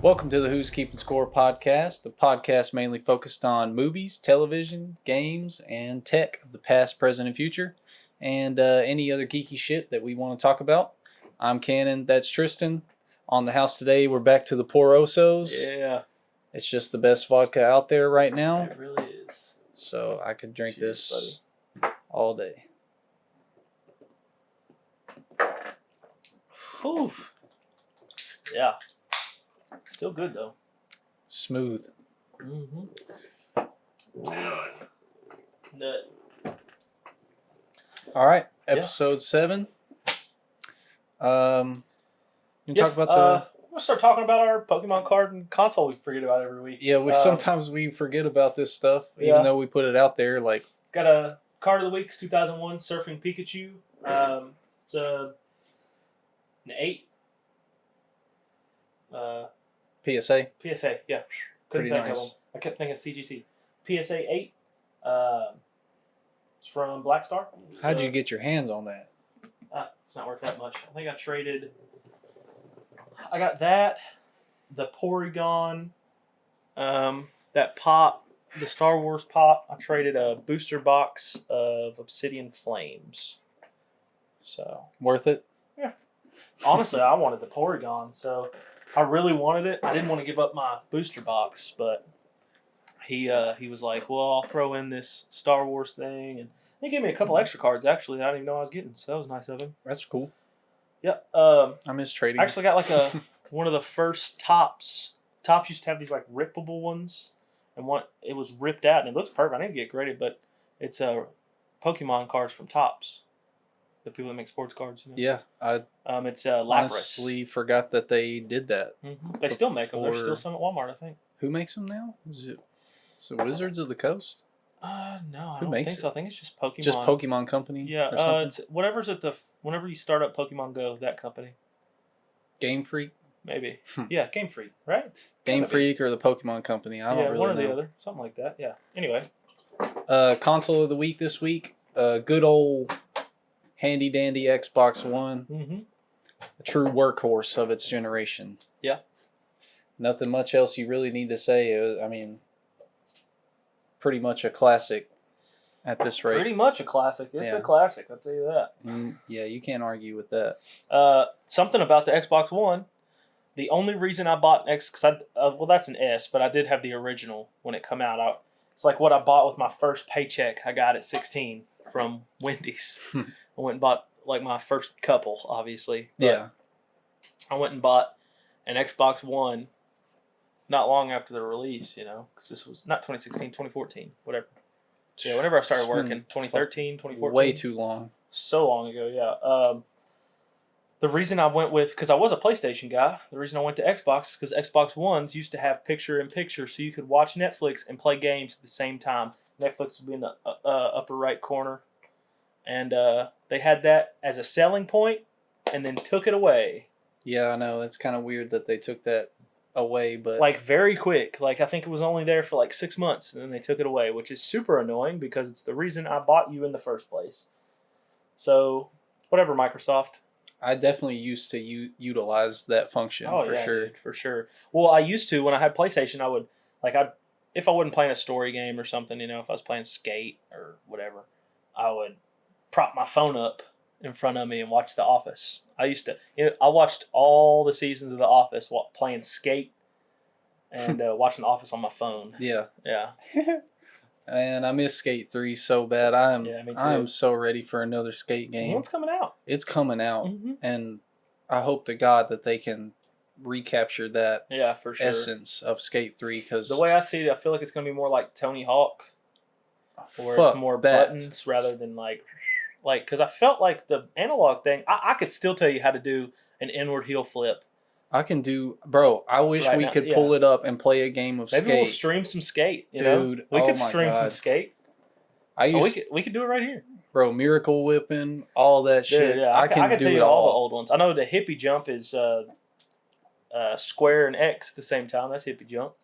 Welcome to the Who's Keeping Score podcast, the podcast mainly focused on movies, television, games, and tech of the past, present, and future, and any other geeky shit that we want to talk about. I'm Cannon, that's Tristan. On the house today, we're back to the Porosos. Yeah. It's just the best vodka out there right now. It really is. So I could drink Cheers, this all day. Whew. Yeah. Still good though. Smooth. Mm-hmm. Nut. All right, episode 7. You talk about we're gonna start talking about our Pokemon card and console we forget about every week. Yeah, sometimes we forget about this stuff, Yeah. even though we put it out there. Like, Got a card of the week, 2001 Surfing Pikachu. It's an 8. PSA. PSA, yeah. Pretty Couldn't think nice. of them. I kept thinking CGC. PSA 8. It's from Black Star. How'd you get your hands on that? It's not worth that much. I think I got that, the Porygon, that pop, the Star Wars pop. I traded a booster box of Obsidian Flames. So Worth it? honestly, I wanted the Porygon, so I really wanted it. I didn't want to give up my booster box, but he was like, "Well, I'll throw in this Star Wars thing," and he gave me a couple extra cards actually that I didn't even know I was getting. So that was nice of him. That's cool. Yep. I miss trading. I actually got like one of the first Tops. Tops used to have these like rippable ones, and it was ripped out and it looks perfect. I didn't get graded, but it's Pokemon cards from Tops. The people that make sports cards. You know? Yeah, I it's Lapras. honestly forgot that they did that. Mm-hmm. They still make them. There's still some at Walmart, I think. Who makes them now? Is it Wizards of the Coast? No, I Who don't makes think so. I think it's just Pokemon. Just Pokemon Company? Yeah, or something? it's whatever's whenever you start up Pokemon Go, that company. Game Freak? Maybe. Yeah, Game Freak, right? Game Freak or the Pokemon Company? I don't really one or know. the other, something like that. Yeah. Anyway. Console of the week this week. Good old handy dandy Xbox One. Mm-hmm. A true workhorse of its generation. Yeah. Nothing much else you really need to say. I mean, pretty much a classic at this rate. Pretty much a classic. It's a classic, I'll tell you that. Yeah, you can't argue with that. Something about the Xbox One. The only reason I bought an because well, that's an S, but I did have the original when it come out. It's like what I bought with my first paycheck I got at 16 from Wendy's. I went and bought like my first couple, obviously. But yeah. I went and bought an Xbox One not long after the release, because this was not 2016, 2014, whatever. Yeah, whenever I started working, 2013, 2014. Way too long. So long ago, yeah. The reason I went because I was a PlayStation guy, the reason I went to Xbox is because Xbox Ones used to have picture-in-picture, so you could watch Netflix and play games at the same time. Netflix would be in the upper right corner. And they had that as a selling point and then took it away. Yeah, I know. It's kind of weird that they took that away, but like very quick. Like I think it was only there for like 6 months and then they took it away, which is super annoying because it's the reason I bought you in the first place. So, whatever, Microsoft. I definitely used to utilize that function sure. Dude, for sure. Well, I used to when I had PlayStation, I would if I wasn't playing a story game or something, if I was playing Skate or whatever, I would prop my phone up in front of me and watch The Office. I watched all the seasons of The Office while playing Skate and watching The Office on my phone. Yeah. Yeah. And I miss Skate 3 so bad. I am so ready for another Skate game. When's coming out? It's coming out, and I hope to God that they can recapture that for sure. essence of Skate 3. Because the way I see it, I feel like it's going to be more like Tony Hawk, where it's more buttons rather than like because I felt like the analog thing. I could still tell you how to do an inward heel flip. I can do, bro. I wish we could pull it up and play a game of Skate. Maybe we'll stream some Skate, dude. We could stream some Skate. We could do it right here, bro. Miracle Whipping, all that shit. Yeah, I can tell you all the old ones. I know the hippie jump is square and X at the same time. That's hippie jump.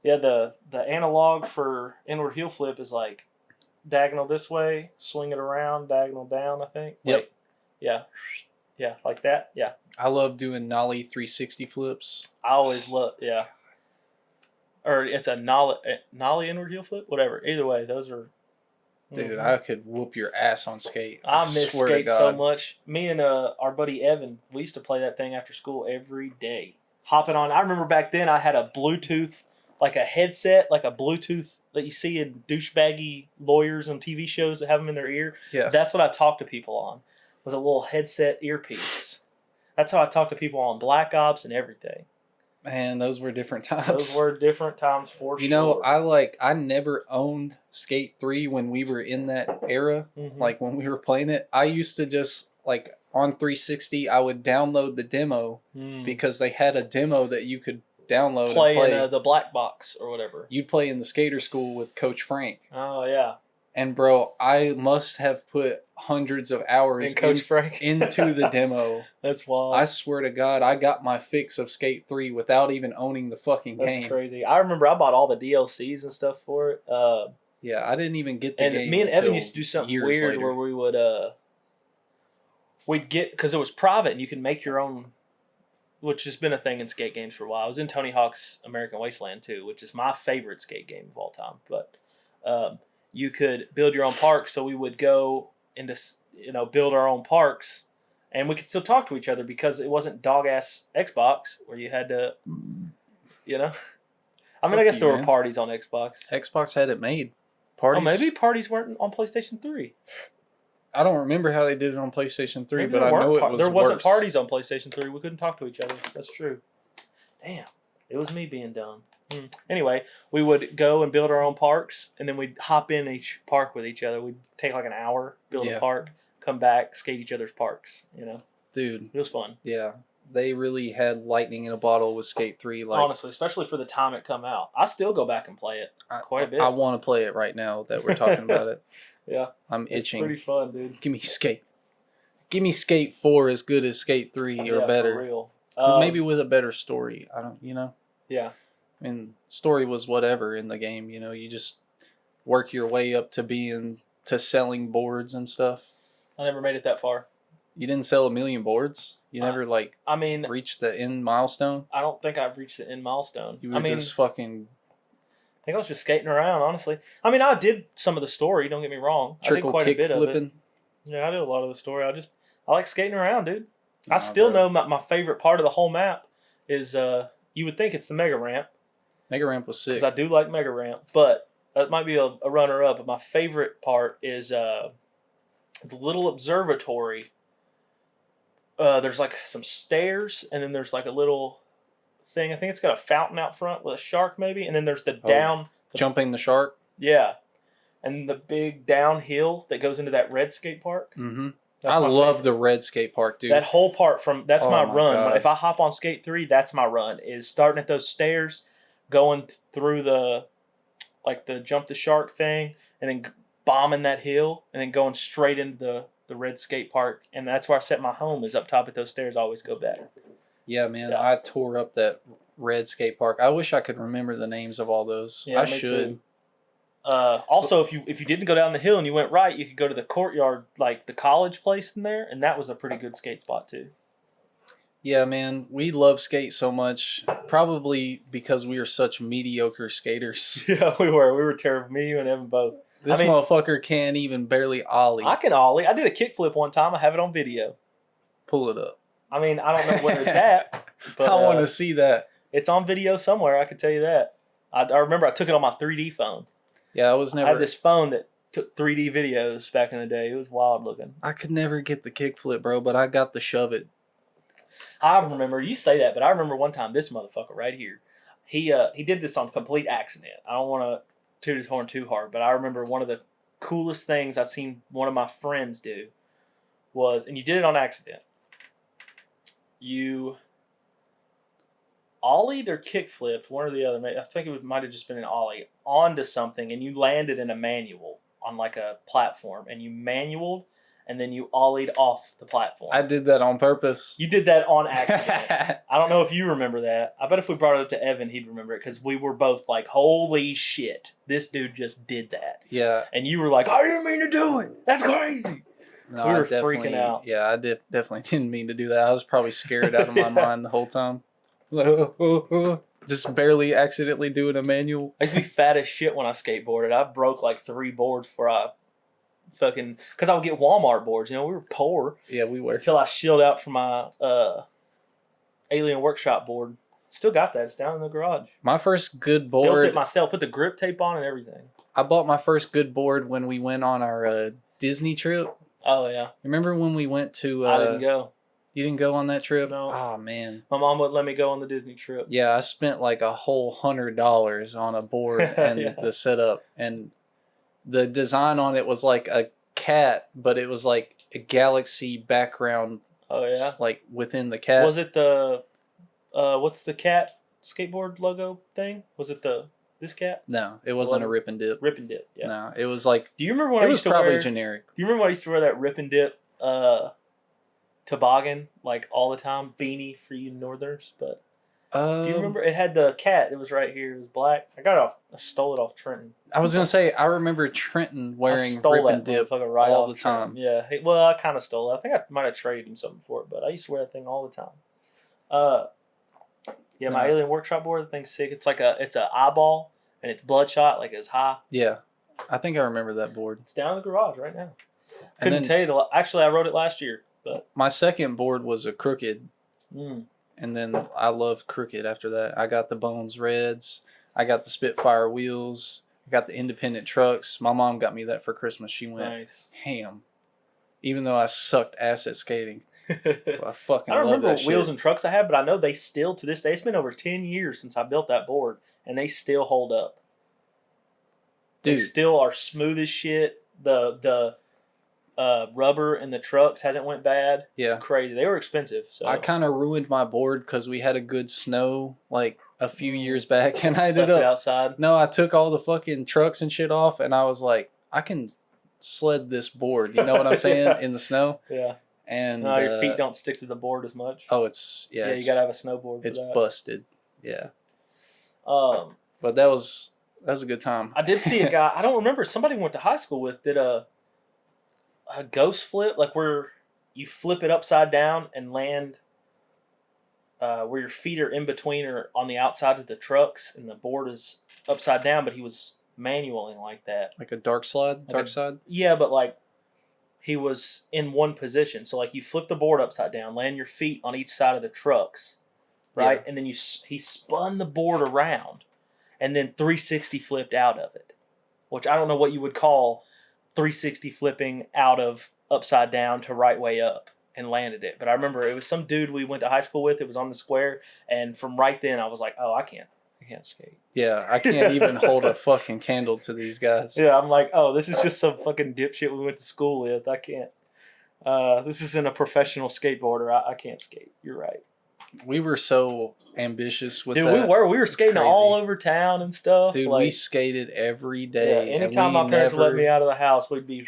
Yeah, the analog for inward heel flip is like diagonal this way, swing it around, diagonal down. I think. Yep. Yeah. Yeah, like that. Yeah. I love doing nollie 360 flips. I always love, yeah. Or it's a nollie inward heel flip, whatever. Either way, those are. Dude, I could whoop your ass on skate. I miss swear to skate God. so much. Me and our buddy Evan, we used to play that thing after school every day. Hopping on. I remember back then I had a Bluetooth, like a headset, like a Bluetooth that you see in douchebaggy lawyers on TV shows that have them in their ear. Yeah. That's what I talked to people on. Was a little headset earpiece. That's how I talked to people on Black Ops and everything. Man, those were different times. Those were different times for sure. You know, I never owned Skate 3 when we were in that era. Mm-hmm. Like when we were playing it, I used to just like on 360, I would download the demo because they had a demo that you could download play and play in the black box or whatever. You'd play in the skater school with Coach Frank. Oh yeah. And bro, I must have put hundreds of hours Frank into the demo. That's wild. I swear to God, I got my fix of Skate 3 without even owning the fucking game. That's crazy. I remember I bought all the DLCs and stuff for it. Yeah, I didn't even get the game. And me and Evan used to do something weird later. where we would we'd get, because it was private and you can make your own, which has been a thing in skate games for a while. I was in Tony Hawk's American Wasteland 2, which is my favorite skate game of all time. But you could build your own parks, so we would go into, build our own parks, and we could still talk to each other because it wasn't dog-ass Xbox where you had to, I mean, I guess there were parties on Xbox. Xbox had it made. Parties. Oh, maybe parties weren't on PlayStation 3. I don't remember how they did it on PlayStation 3, Maybe but I know it was there wasn't worse. parties on PlayStation 3. We couldn't talk to each other. That's true. Damn. It was me being dumb. Anyway, we would go and build our own parks, and then we'd hop in each park with each other. We'd take like an hour, build a park, come back, skate each other's parks, Dude. It was fun. Yeah. They really had lightning in a bottle with Skate 3. Like, honestly, especially for the time it come out. I still go back and play it quite a bit. I want to play it right now that we're talking about it. Yeah. I'm itching. It's pretty fun, dude. Give me Skate. Give me Skate 4 as good as Skate 3 or better. For real. Maybe with a better story. I don't, Yeah. I mean, story was whatever in the game, you just work your way up to selling boards and stuff. I never made it that far. You didn't sell 1 million boards? You never reached the end milestone? I don't think I've reached the end milestone. You were just fucking... I think I was just skating around, honestly. I mean, I did some of the story, don't get me wrong. I did quite a bit flipping. of it. Yeah, I did a lot of the story. I like skating around, dude. I still know my favorite part of the whole map is, you would think it's the mega ramp. Mega ramp was sick. Because I do like mega ramp, but that might be a runner-up. But my favorite part is the little observatory. There's like some stairs, and then there's like a little thing. I think it's got a fountain out front with a shark maybe, and then there's the jumping the shark. Yeah, and the big downhill that goes into that red skate park. Mm-hmm. I love the red skate park, dude. That whole part that's my run. God. If I hop on Skate 3, that's my run. Is starting at those stairs, going through the jump the shark thing, and then bombing that hill, and then going straight into the red skate park. And that's where I set my home, is up top at those stairs. I always go back. Yeah, man. Yeah. I tore up that red skate park. I wish I could remember the names of all those. Yeah, I should. Too. Also, if you didn't go down the hill and you went right, you could go to the courtyard, like the college place in there, and that was a pretty good skate spot too. Yeah, man, we love skate so much, probably because we are such mediocre skaters. Yeah, we were terrible. Me, you, and Evan both. This motherfucker can't even barely ollie. I can ollie. I did a kickflip one time. I have it on video. Pull it up. I mean, I don't know where it's at. But, I want to see that. It's on video somewhere, I can tell you that. I remember I took it on my 3D phone. Yeah, I had this phone that took 3D videos back in the day. It was wild looking. I could never get the kickflip, bro, but I got the shove it. I remember, you say that, but I remember one time this motherfucker right here, he did this on complete accident. I don't want to toot his horn too hard, but I remember one of the coolest things I've seen one of my friends do was, and you did it on accident, you ollied or kickflipped, one or the other. I think it might have just been an ollie, onto something, and you landed in a manual on like a platform, and you manualed, and then you ollied off the platform. I did that on purpose. You did that on accident. I don't know if you remember that. I bet if we brought it up to Evan, he'd remember it, because we were both like, holy shit, this dude just did that. Yeah. And you were like, I didn't mean to do it. That's crazy. No, We I were definitely, freaking out. Yeah, I definitely didn't mean to do that. I was probably scared out of my Yeah. mind the whole time. Just barely accidentally doing a manual. I used to be fat as shit when I skateboarded. I broke like 3 boards before I fucking, because I would get Walmart boards. We were poor Yeah, we were. until I shilled out for my Alien Workshop board. Still got that. It's down in the garage. My first good Built board. it myself. Put the grip tape on and everything. I bought my first good board when we went on our Disney trip. Oh yeah. Remember when we went to? I didn't go. You didn't go on that trip? No. Oh man. My mom wouldn't let me go on the Disney trip. Yeah, I spent like a whole $100 on a board and Yeah. the setup, and the design on it was like a cat, but it was like a galaxy background. Oh yeah. Like within the cat. Was it the what's the cat skateboard logo thing? Was it this cat? No, it wasn't a rip and dip. Rip and dip. Yeah. No, it was like Do you remember when it I was used to probably wear? generic. Do you remember when I used to wear that rip and dip toboggan like all the time? Beanie for you Northerners, but do you remember it had the cat? It was right here. It was black. I stole it off Trenton. I was gonna say I remember Trenton wearing I stole rip that and dip motherfucker right all off the time. Trenton. Yeah. Well, I kind of stole it. I think I might have traded him something for it, but I used to wear that thing all the time. Yeah, my No. Alien Workshop board, the thing's sick. It's like it's an eyeball and it's bloodshot, like it's high. Yeah, I think I remember that board. It's down in the garage right now. And Couldn't then tell you actually I wrote it last year, but my second board was a crooked, mm. and then I loved crooked after that. I got the Bones Reds. I got the Spitfire wheels. I got the independent trucks. My mom got me that for Christmas. She went Nice. ham, even though I sucked ass at skating. I fucking I don't love remember that what wheels shit. and trucks I had, but I know they still to this day. It's been over 10 years since I built that board, and they still hold up. They Dude, still are smooth as shit. The rubber in the trucks hasn't went bad. Yeah. It's crazy. They were expensive. So I kind of ruined my board because we had a good snow like a few years back, and I ended left it up. outside. No, I took all the fucking trucks and shit off, and I was like, I can sled this board. You know what I'm saying? Yeah. In the snow. Yeah. And No, your feet don't stick to the board as much. Oh, it's Yeah, it's, you gotta have a snowboard for it's that. busted. Yeah, Um, but that was a good time. I did see a guy. I don't remember. Somebody went to high school with did a ghost flip, like where you flip it upside down and land where your feet are in between or on the outside of the trucks, and the board is upside down. But he was manualing like that. Like a dark side. Yeah, but like he was in one position. So like you flip the board upside down, land your feet on each side of the trucks, right? Yeah. And then he spun the board around, and then 360 flipped out of it, which I don't know what you would call 360 flipping out of upside down to right way up, and landed it. But I remember it was some dude we went to high school with. It was on the square, and from right then I was like, oh, I can't skate. Yeah, I can't even hold a fucking candle to these guys. Yeah, I'm like, oh, this is just some fucking dipshit we went to school with. I can't. This isn't a professional skateboarder. I can't skate. You're right. We were so ambitious with Dude, that. we were It's skating crazy. all over town and stuff. Dude, like, we skated every yeah, day. and anytime we my parents never, let me out of the house, we'd be.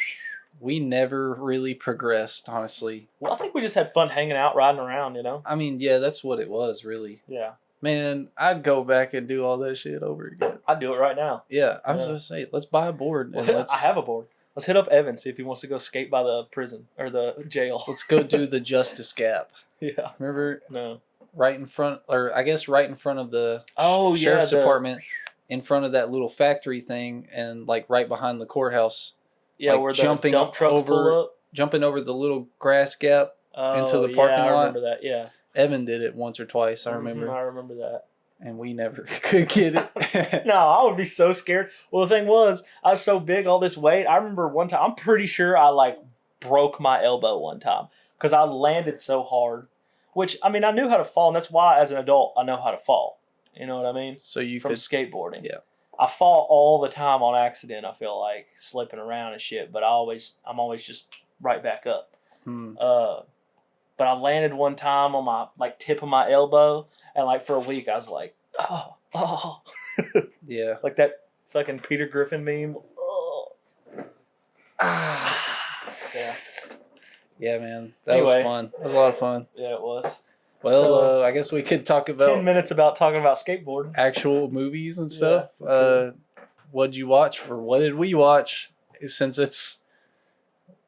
We never really progressed, honestly. Well, I think we just had fun hanging out, riding around. I mean, yeah, that's what it was, really. Yeah, Man, I'd go back and do all that shit over again. I'd do it right now. Yeah, I was Yeah. gonna say, let's buy a board and I have a board. Let's hit up Evan, see if he wants to go skate by the prison or the jail. let's go do the Justice Gap. Yeah. Remember, No. right in front, or I guess right in front of the Oh, yeah, sheriff's the- department, in front of that little factory thing, and like right behind the courthouse, Yeah, like where the jumping dump trucks over- pull up. jumping over the little grass gap. Oh, into the parking I lot. remember that. Yeah, Evan did it once or twice, I remember, I remember that. and we never could get it. No, I would be so scared. Well, the thing was, I was so big, all this weight. I remember one time, I'm pretty sure I like broke my elbow one time because I landed so hard. Which, I mean, I knew how to fall, and that's why, as an adult, I know how to fall. You know what I mean? So you From could, skateboarding. yeah. I fall all the time on accident. I feel like slipping around and shit, but I'm always just right back up. But I landed one time on my like tip of my elbow, and like for a week I was like, oh, yeah. like that fucking Peter Griffin meme. Oh. Yeah, Yeah, man, that was Anyway. fun. That was a lot of fun. yeah, it was. Well, So, I guess we could talk 10 about minutes about talking about skateboarding. actual movies and stuff. okay. What'd you watch, or what did we watch? Since it's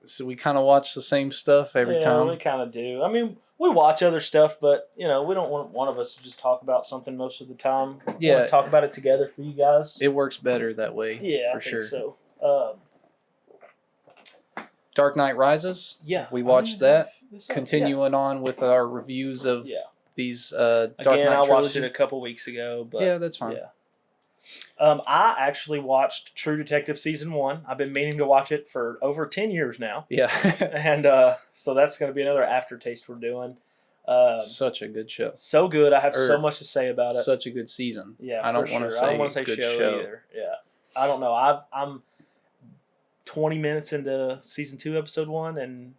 So we kind of watch the same stuff every We time. kind of do. I mean, we watch other stuff, but we don't want one of us to just talk about something most of the time. We Yeah. want to talk about it together for you guys. It works better that way. Yeah, for I sure. think so. Dark Knight Rises. Yeah, We watched that. Yeah. Continuing on with our reviews of these Dark Knight Again, I trilogy. watched it a couple weeks ago, but yeah, that's fine. Yeah. I actually watched True Detective season 1. I've been meaning to watch it for over 10 years now. Yeah. And so that's going to be another aftertaste we're doing. Such a good show. So good. I have so much to say about it. Such a good season. Yeah, I don't want to say. I don't want to say good show either. Yeah, I don't know. I'm 20 minutes into season 2, episode 1, and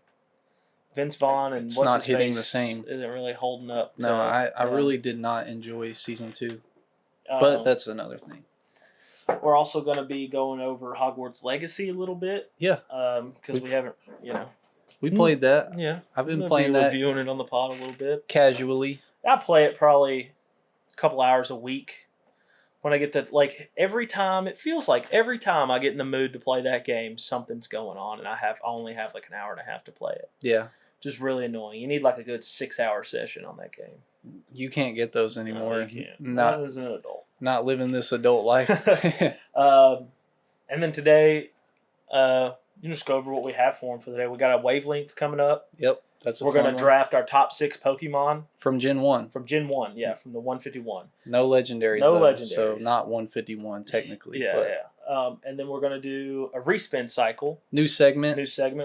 Vince Vaughn and it's what's not his hitting face the same. Isn't really holding up. No, I really did not enjoy season 2, but that's another thing. We're also going to be going over Hogwarts Legacy a little bit. Yeah, because we haven't, we played that. Yeah, I've been playing that, reviewing it on the pod a little bit casually. I play it probably a couple hours a week. When I get every time I get in the mood to play that game, something's going on, and I only have like an hour and a half to play it. Yeah, just really annoying. You need like a good 6-hour session on that game. You can't get those anymore. No, you can't. Not as an adult. Not living this adult life. And then today, you just go over what we have for them for the day. We got a wavelength coming up. Yep, we're going to draft our top 6 Pokemon from Gen 1. From Gen 1, yeah, from the 151. No legendaries. No though, legendaries. So not 151 technically. Yeah. And then we're going to do a respin cycle. New segment.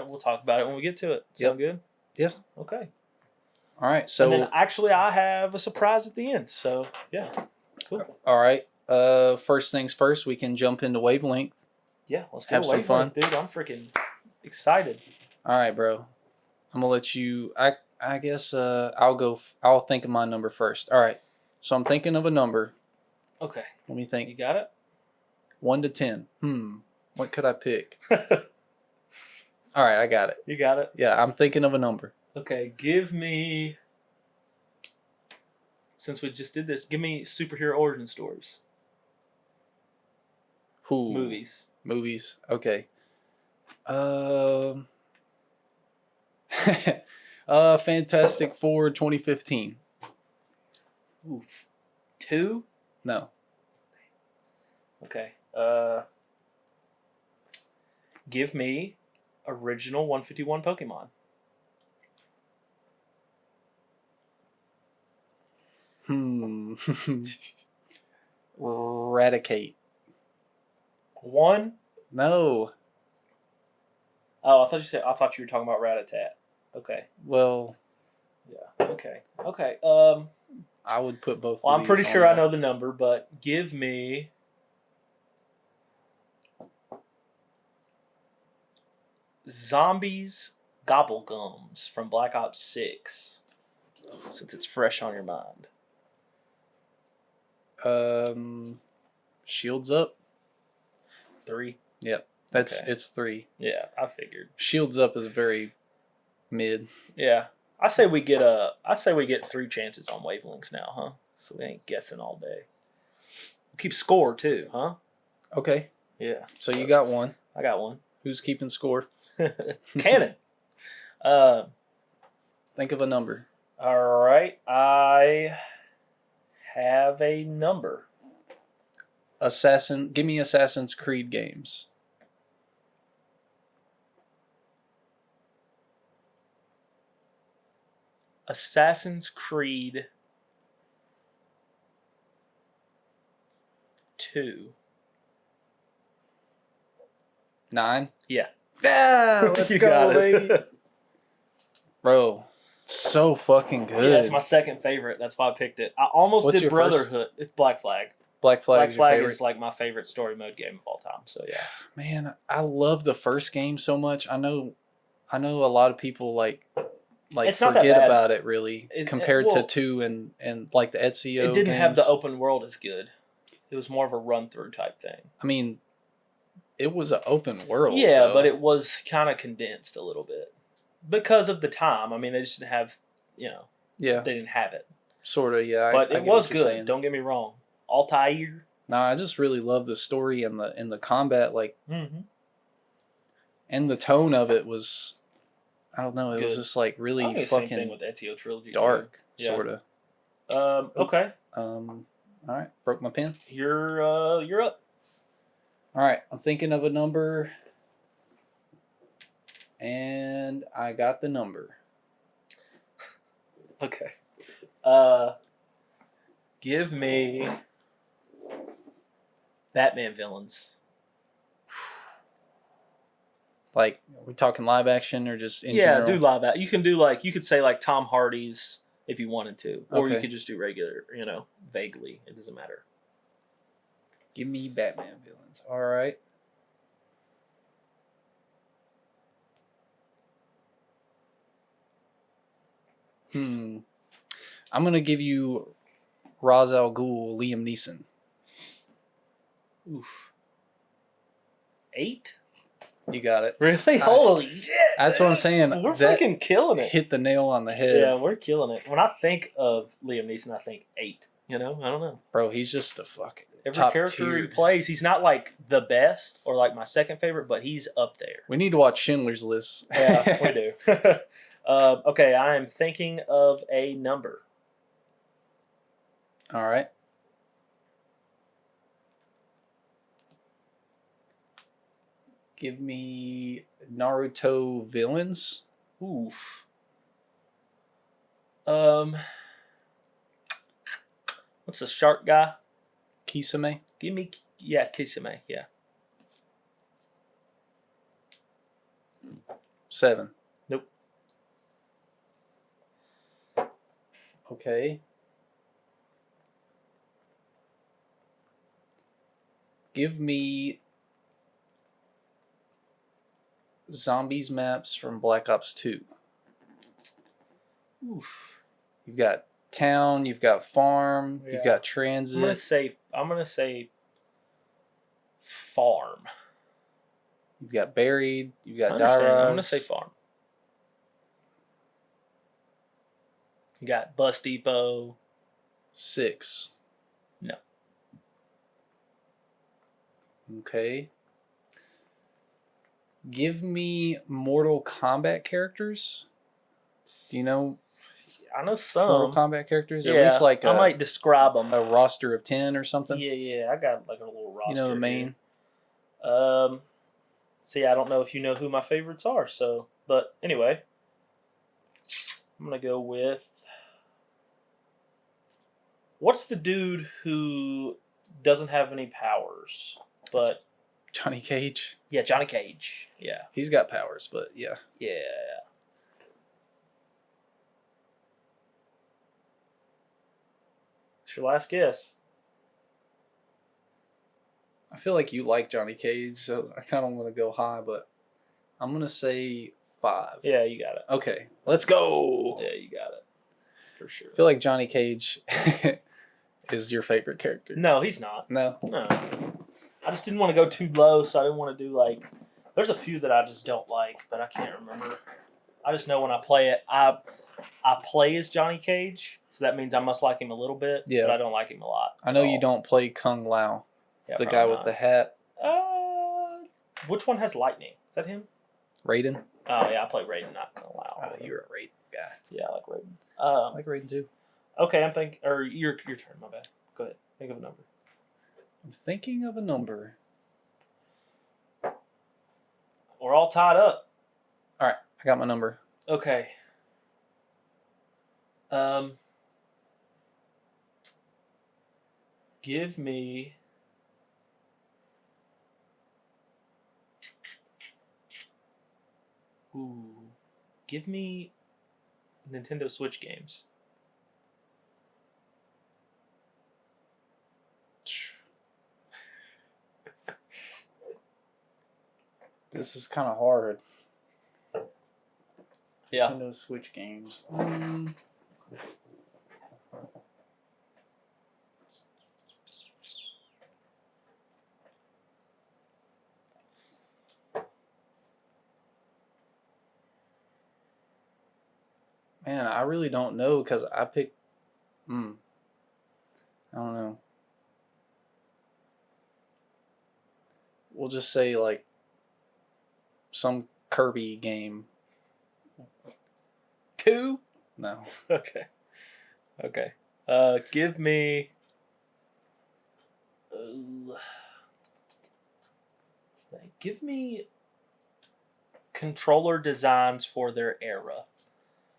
We'll talk about it when we get to it. Sound good? Yeah. Okay. All right. So and then actually, I have a surprise at the end. So yeah, cool. All right. First things first, we can jump into wavelength. Yeah, let's do have some fun, dude. I'm freaking excited. All right, bro. I'm gonna let you. I guess I'll think of my number first. All right. So I'm thinking of a number. Okay. Let me think. You got it. 1 to 10. What could I pick? All right, I got it. You got it. Yeah, I'm thinking of a number. Okay, give me. Since we just did this, give me superhero origin stories. Ooh, movies. Okay. Fantastic Four 2015. Ooh, 2? No. Okay. Give me original 151 Pokemon. Eradicate. 1? No. Oh, I thought you were talking about Rattata. Okay. Well. Yeah. Okay. I would put both. Well, I'm pretty sure I know the number, but give me. Zombies Gobblegums from Black Ops 6. Since it's fresh on your mind. Shields Up. 3. Yep. It's 3. Yeah, I figured. Shields Up is very mid. Yeah. I say we get 3 chances on wavelengths now, huh? So we ain't guessing all day. Keep score too, huh? Okay. Yeah. So you got one. I got one. Who's keeping score? Cannon. Think of a number. All right. I have a number. Give me Assassin's Creed games. Assassin's Creed 2. 9? Yeah. Yeah, let's you go, got baby. it. Bro, it's so fucking good. Yeah, it's my second favorite. That's why I picked it. I almost did Brotherhood. It's Black Flag. Black Flag is like my favorite story mode game of all time. So yeah. Man, I love the first game so much. I know a lot of people like it's not forget that bad. about it really compared to 2 and like the Ezio. It didn't games. have the open world as good. It was more of a run through type thing. I mean, it was an open world. Yeah, though. but it was kind of condensed a little bit because of the time. I mean, they just didn't have, Yeah. They didn't have it. Sort of, yeah. But it was good. Don't get me wrong. Altair. No, I just really love the story and the combat. Like, And the tone of it was, I don't know, it was Good. just like I really think the same thing fucking with Ezio trilogy. dark, Too. Yeah. sort of. Okay. All right, broke my pen. You're up. All right, I'm thinking of a number, and I got the number. Okay. Give me Batman villains. Like, are we talking live action or just in Yeah, general? do live action. You can do you could say like Tom Hardy's if you wanted to, or you Okay. could just do regular. Vaguely. It doesn't matter. Give me Batman villains. All right. I'm gonna give you Ra's al Ghul, Liam Neeson. Oof. 8? You got it. Really? Holy shit! That's what I'm saying. We're That fucking killing it. hit the nail on the head. Yeah, we're killing it. When I think of Liam Neeson, I think 8. I don't know. Bro, he's just a fucking Every top character tier. he plays, he's not like the best or like my second favorite, but he's up there. We need to watch Schindler's List. Yeah, we do. Okay, I am thinking of a number. All right. Give me Naruto villains. Oof. What's the shark guy? Kisame. Give me, Kisame. Yeah. 7. Nope. Okay. Give me zombies maps from Black Ops 2. Oof. You've got town, you've got farm, Yeah. you've got I'm transit. gonna say farm. You've got buried, you've got I understand. Dairas. I'm gonna say farm. You got bus depot. 6. No. Okay. Give me Mortal Kombat characters. Do you know I know some Mortal Kombat characters? Yeah, At least like I might describe them. a roster of 10 or something. Yeah. I got like a little roster. You know the main. Here. See, I don't know if you know who my favorites are. But anyway, I'm gonna go with. What's the dude who doesn't have any powers, but Johnny Cage. yeah, Johnny Cage. Yeah. He's got powers, but yeah. Yeah. It's your last guess. I feel like you like Johnny Cage, so I kind of want to go high, but I'm going to say 5. Yeah, you got it. Okay, let's go. Yeah, you got it. For sure. I feel like Johnny Cage is your favorite character. No, he's not. No? No. I just didn't want to go too low, so I didn't want to do like. There's a few that I just don't like, but I can't remember. I just know when I play it, I play as Johnny Cage, so that means I must like him a little bit, Yeah. but I don't like him a lot. I know at you all. don't play Kung Lao, Yeah, the probably guy with not. the hat. Which one has lightning? Is that him? Raiden. Oh yeah, I play Raiden, not Kung Lao. Oh, you're a Raiden guy. Yeah, I like Raiden. I like Raiden too. Okay, I'm thinking. Or your turn. My bad. Go ahead. Think of a number. I'm thinking of a number. We're all tied up. All right, I got my number. Okay. Give me. Ooh. Give me Nintendo Switch games. This is kind of hard. Yeah. Nintendo Switch games. Man, I really don't know because I picked. I don't know. We'll just say like some Kirby game. 2? No. Okay. Give me. Let's think. Give me controller designs for their era.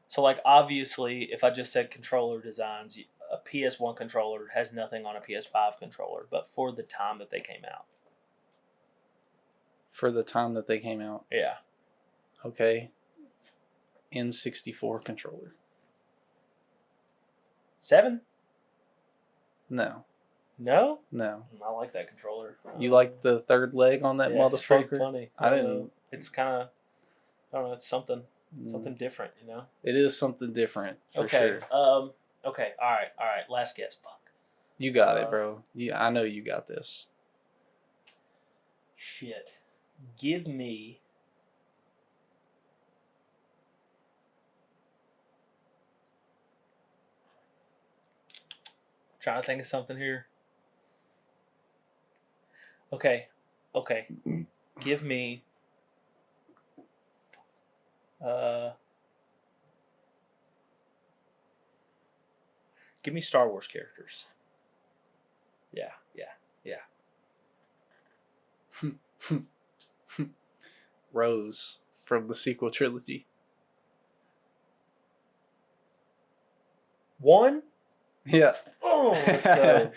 So, like, obviously, if I just said controller designs, a PS1 controller has nothing on a PS5 controller, but for the time that they came out. For the time that they came out. Yeah. Okay. N64 controller. 7? No. No? No. I like that controller. You like the third leg on that motherfucker? It's pretty funny. I didn't. It's kind of, I don't know, it's something different, you know? It is something different, for Okay. sure. Okay. All right. Last guess. Fuck. You got it, bro. I know you got this. Shit. Give me. Trying to think of something here. Okay. Give me. Give me Star Wars characters. Yeah. Rose from the sequel trilogy. 1? Yeah. Oh, let's go.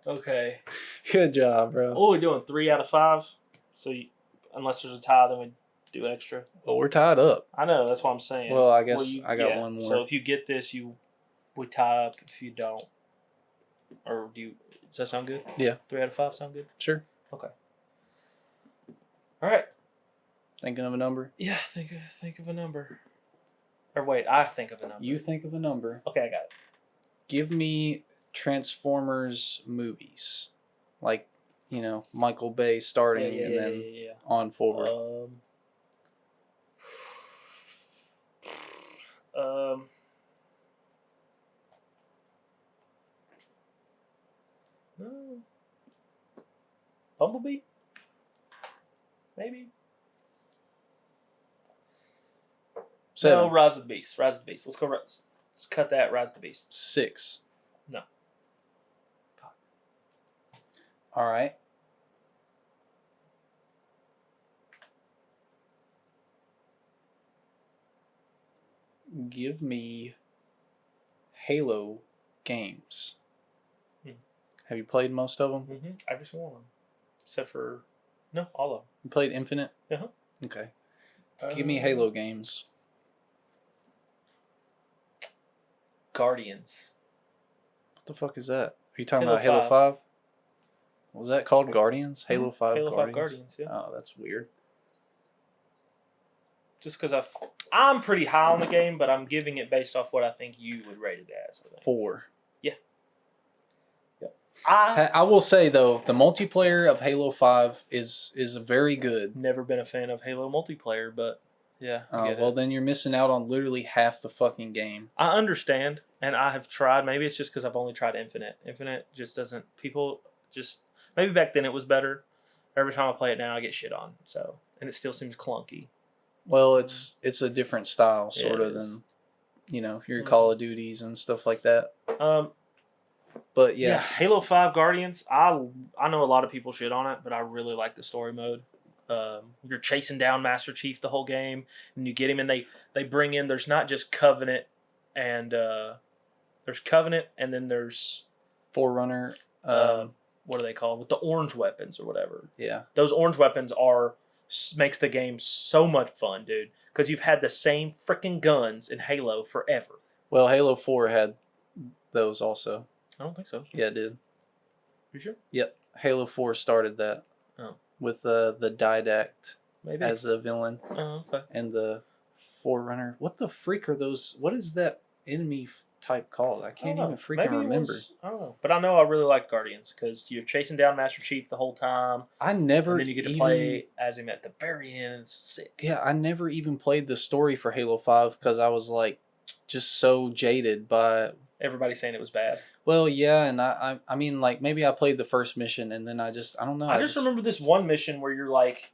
Okay. Good job, bro. What are we doing? 3 out of 5? So, unless there's a tie, then we do extra. Well, we're tied up. I know. That's what I'm saying. Well, I guess I got one more. So if you get this, we tie up. If you don't, or do you? Does that sound good? Yeah. 3 out of 5 sound good. Sure. Okay. All right. Thinking of a number? Yeah. Think of a number. Or wait, I think of a number. You think of a number. Okay, I got it. Give me Transformers movies, like Michael Bay starting and then on forward. No. Bumblebee? Maybe. 7. No, Rise of the Beast. Let's go. Let's cut that. Rise of the Beast. 6. No. All right. Give me Halo games. Have you played most of them? Mm-hmm. Every single one of them. Except for... No, all of them. You played Infinite? Uh-huh. Okay. Give me Halo games. Guardians. What the fuck is that? Are you talking Halo about Halo 5? 5? Was that called Guardians? Halo 5 Halo Guardians? 5 Guardians, yeah. Oh, that's weird. Just because I'm pretty high on the game, but I'm giving it based off what I think you would rate it as. 4. Yeah. Yep. I I will say, though, the multiplayer of Halo 5 is very good. never been a fan of Halo multiplayer, but yeah. Well, then you're missing out on literally half the fucking game. I understand, and I have tried. Maybe it's just because I've only tried Infinite. Infinite just doesn't. People just maybe back then it was better. Every time I play it now, I get shit on. So, and it still seems clunky. Well, it's a different style, sort of, than your Call of Duties and stuff like that. But yeah, Halo 5 Guardians. I know a lot of people shit on it, but I really like the story mode. You're chasing down Master Chief the whole game, and you get him, and they bring in. There's not just Covenant, and there's Covenant, and then there's Forerunner. What are they called? With the orange weapons or whatever. Yeah, those orange weapons makes the game so much fun, dude. Because you've had the same freaking guns in Halo forever. Well, Halo 4 had those also. I don't think so. Yeah, it did. You sure? Yep. Halo 4 started that. Oh. With the Didact Maybe as a villain. Oh, okay. And the Forerunner. What the freak are those? What is that enemy type called? I can't even freaking remember. I don't know. But I know I really like Guardians because you're chasing down Master Chief the whole time. I never. And then you get to play as him at the very end. It's sick. Yeah, I never even played the story for Halo 5 because I was like just so jaded by everybody saying it was bad. Well, yeah, and I mean, like, maybe I played the first mission and then I don't know. I just remember this one mission where you're like,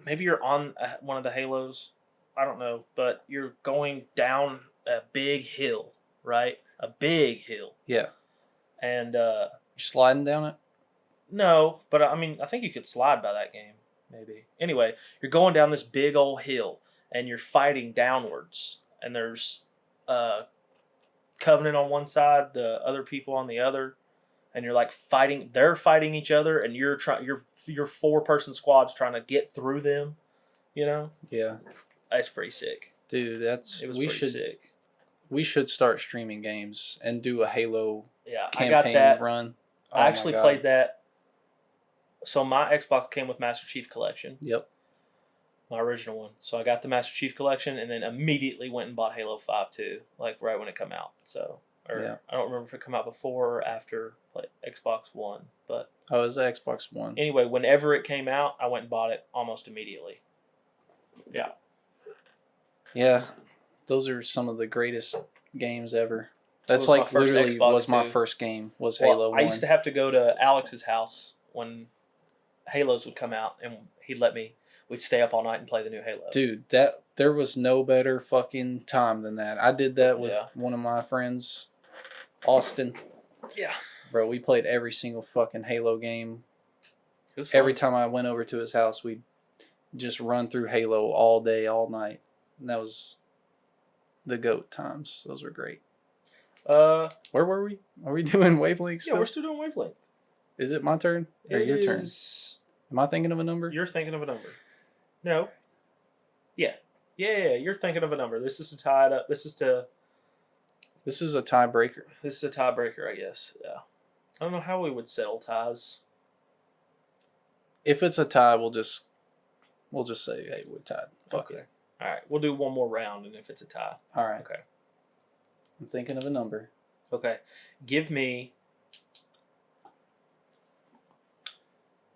maybe you're on one of the Halos. I don't know, but you're going down a big hill, right? A big hill, Yeah. and You're sliding down it? no, but I mean, I think you could slide by that game, maybe. Anyway, you're going down this big old hill, and you're fighting downwards, and there's Covenant on one side, the other people on the other, and you're like fighting. They're fighting each other, and you're trying. Your 4-person squad's trying to get through them. You know, Yeah. that's pretty sick. Dude, It was pretty sick. We should start streaming games and do a Halo Yeah, campaign I got that. run. Oh I actually played that. So my Xbox came with Master Chief Collection. Yep. My original one. So I got the Master Chief Collection and then immediately went and bought Halo 5 too, like right when it came out. So, Yeah. I don't remember if it came out before or after Xbox One, but Oh, it was the Xbox One. anyway, whenever it came out, I went and bought it almost immediately. Yeah. Yeah. Those are some of the greatest games ever. That's was my like first literally Xbox, was my too. first game was Well, Halo 1. I used to have to go to Alex's house when Halos would come out, and he'd let me. We'd stay up all night and play the new Halo. Dude, there was no better fucking time than that. I did that with one of my friends, Austin. Yeah. Bro, we played every single fucking Halo game. It was fun. Every time I went over to his house, we'd just run through Halo all day, all night. And that was the GOAT times. Those were great. Where were we? Are we doing wavelengths? Yeah, we're still doing wavelength. Is it my turn or your turn? Am I thinking of a number? You're thinking of a number. No. Yeah. Yeah, you're thinking of a number. This is a tied up. This is a tiebreaker. This is a tiebreaker, I guess. Yeah. I don't know how we would settle ties. If it's a tie, we'll just say, hey, we're tied. Fuck it. All right. We'll do one more round, and if it's a tie. All right. Okay. I'm thinking of a number. Okay. Give me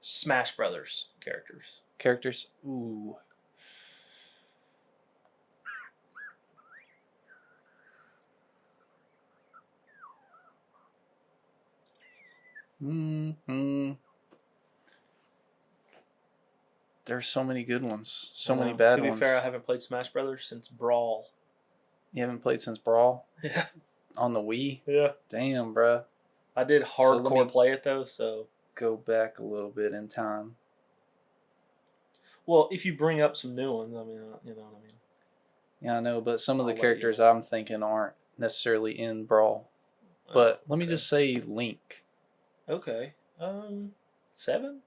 Smash Brothers characters. Characters. Ooh. There's so many good ones. So many bad ones. To be fair, I haven't played Smash Brothers since Brawl. You haven't played since Brawl? Yeah. On the Wii? Yeah. Damn, bruh. I did hardcore play it, though, so... Go back a little bit in time. Well, if you bring up some new ones, I mean, you know what I mean. Yeah, I know, but some of the characters I'm thinking aren't necessarily in Brawl. But let me just say Link. Okay. 7?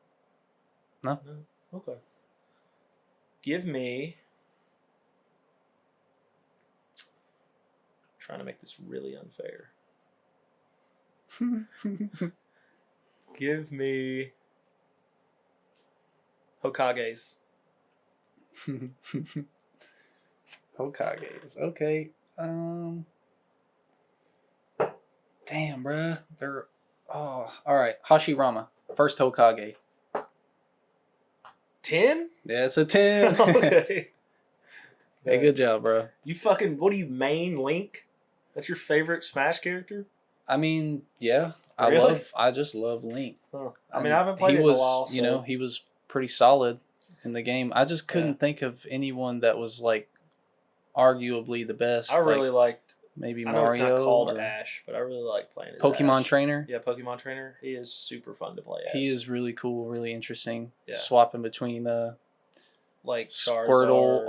No. Okay. Give me... I'm trying to make this really unfair. Give me... Hokages. Hokages. Okay. Damn, bruh. They're... Oh, all right. Hashirama. First Hokage. 10? Yeah, it's a 10. Okay. Hey, good job, bro. You fucking... What do you main Link? That's your favorite Smash character? I mean, yeah. Really? I just love Link. Huh. I mean, I haven't played it in a while. So. You know, he was pretty solid in the game. I just couldn't think of anyone that was like arguably the best. I really liked maybe I Mario. know it's not called Ash, but I really like playing as Pokemon Ash. Trainer. Yeah, Pokemon Trainer. He is super fun to play as. He is really cool, really interesting. Yeah. Swapping between like Squirtle,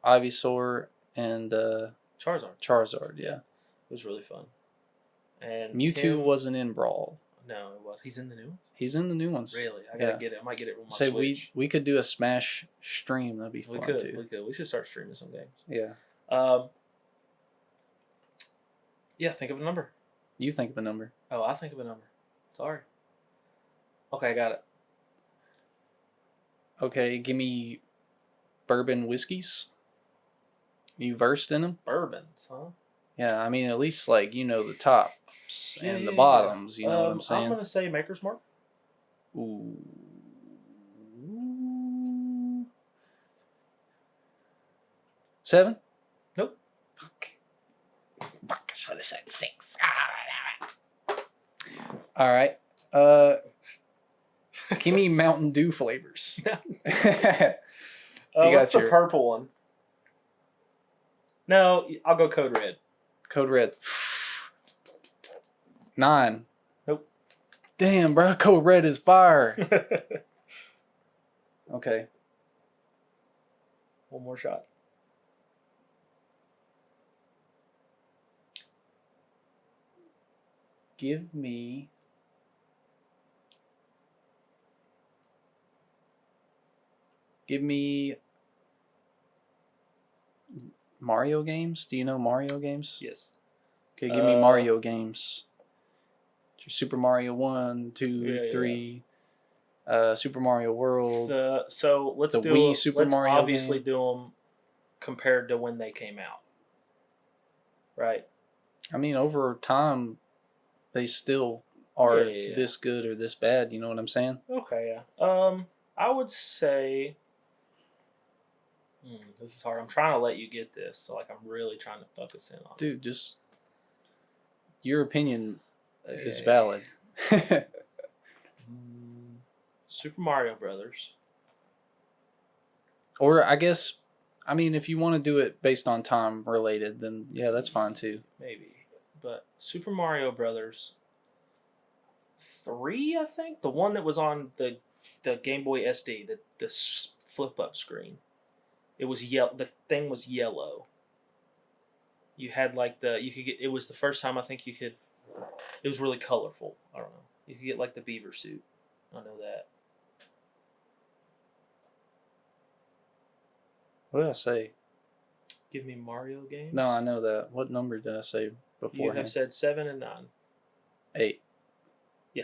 Ivysaur, and Charizard. Yeah. It was really fun. And Mewtwo wasn't in Brawl. No, it was. He's in the new ones? He's in the new ones. Really? I gotta get it. I might get it with my Say Switch. we could do a Smash stream. That'd be fun too. We could. We should start streaming some games. Yeah. Yeah, think of a number. You think of a number. Oh, I think of a number. Sorry. Okay, I got it. Okay, give me bourbon whiskeys. You versed in them? Bourbons, huh? Yeah, I mean, at least, like, you know, the tops and the bottoms, you know what I'm saying? I'm going to say Maker's Mark. Ooh. 7? Nope. Fuck, I should have said 6. All right. Give me Mountain Dew flavors. You What's got the your purple one? No, I'll go Code Red. Code Red. 9. Nope. Damn, bro. Code Red is fire. Okay. One more shot. Give me Mario games. Do you know Mario games? Yes. Okay, give me Mario games. Super Mario 1, 2, Yeah, 3. Super Mario World. So let's The do. Wii Super let's Mario obviously game. do them compared to when they came out. Right. I mean, over time, they still are Yeah. this good or this bad. You know what I'm saying? Okay. Yeah. I would say. This is hard. I'm trying to let you get this, so like I'm really trying to focus in on. Dude, just your opinion is Okay. valid. Super Mario Brothers. Or I guess, I mean, if you want to do it based on time related, then yeah, that's fine too. Maybe. But Super Mario Brothers 3, I think? The one that was on the Game Boy SD, the flip up screen. It was yellow. The thing was yellow. You had like you could get, it was the first time I think you could, it was really colorful. I don't know. You could get like the beaver suit. I know that. What did I say? Give me Mario games. No, I know that. What number did I say before? You have said 7 and 9. 8. Yeah.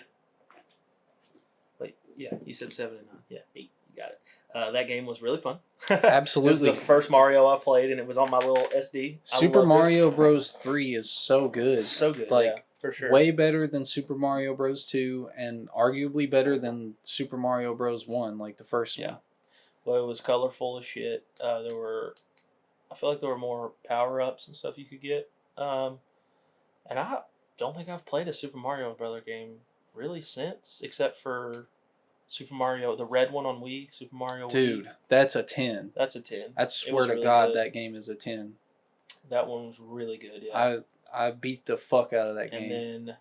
Wait, yeah, you said 7 and 9. Yeah, 8. You got it. That game was really fun. Absolutely. This is the first Mario I played, and it was on my little SD. Super Mario Bros. 3 is so good. So good, like, yeah, for sure. Way better than Super Mario Bros. 2, and arguably better than Super Mario Bros. 1, like the first one. Well, it was colorful as shit. I feel like there were more power-ups and stuff you could get. And I don't think I've played a Super Mario Brother game really since, except for Super Mario, the red one on Wii, Super Mario Wii. Dude, that's a 10. That's a 10. I swear to God, that game is a 10. That one was really good, yeah. I beat the fuck out of that game. And then,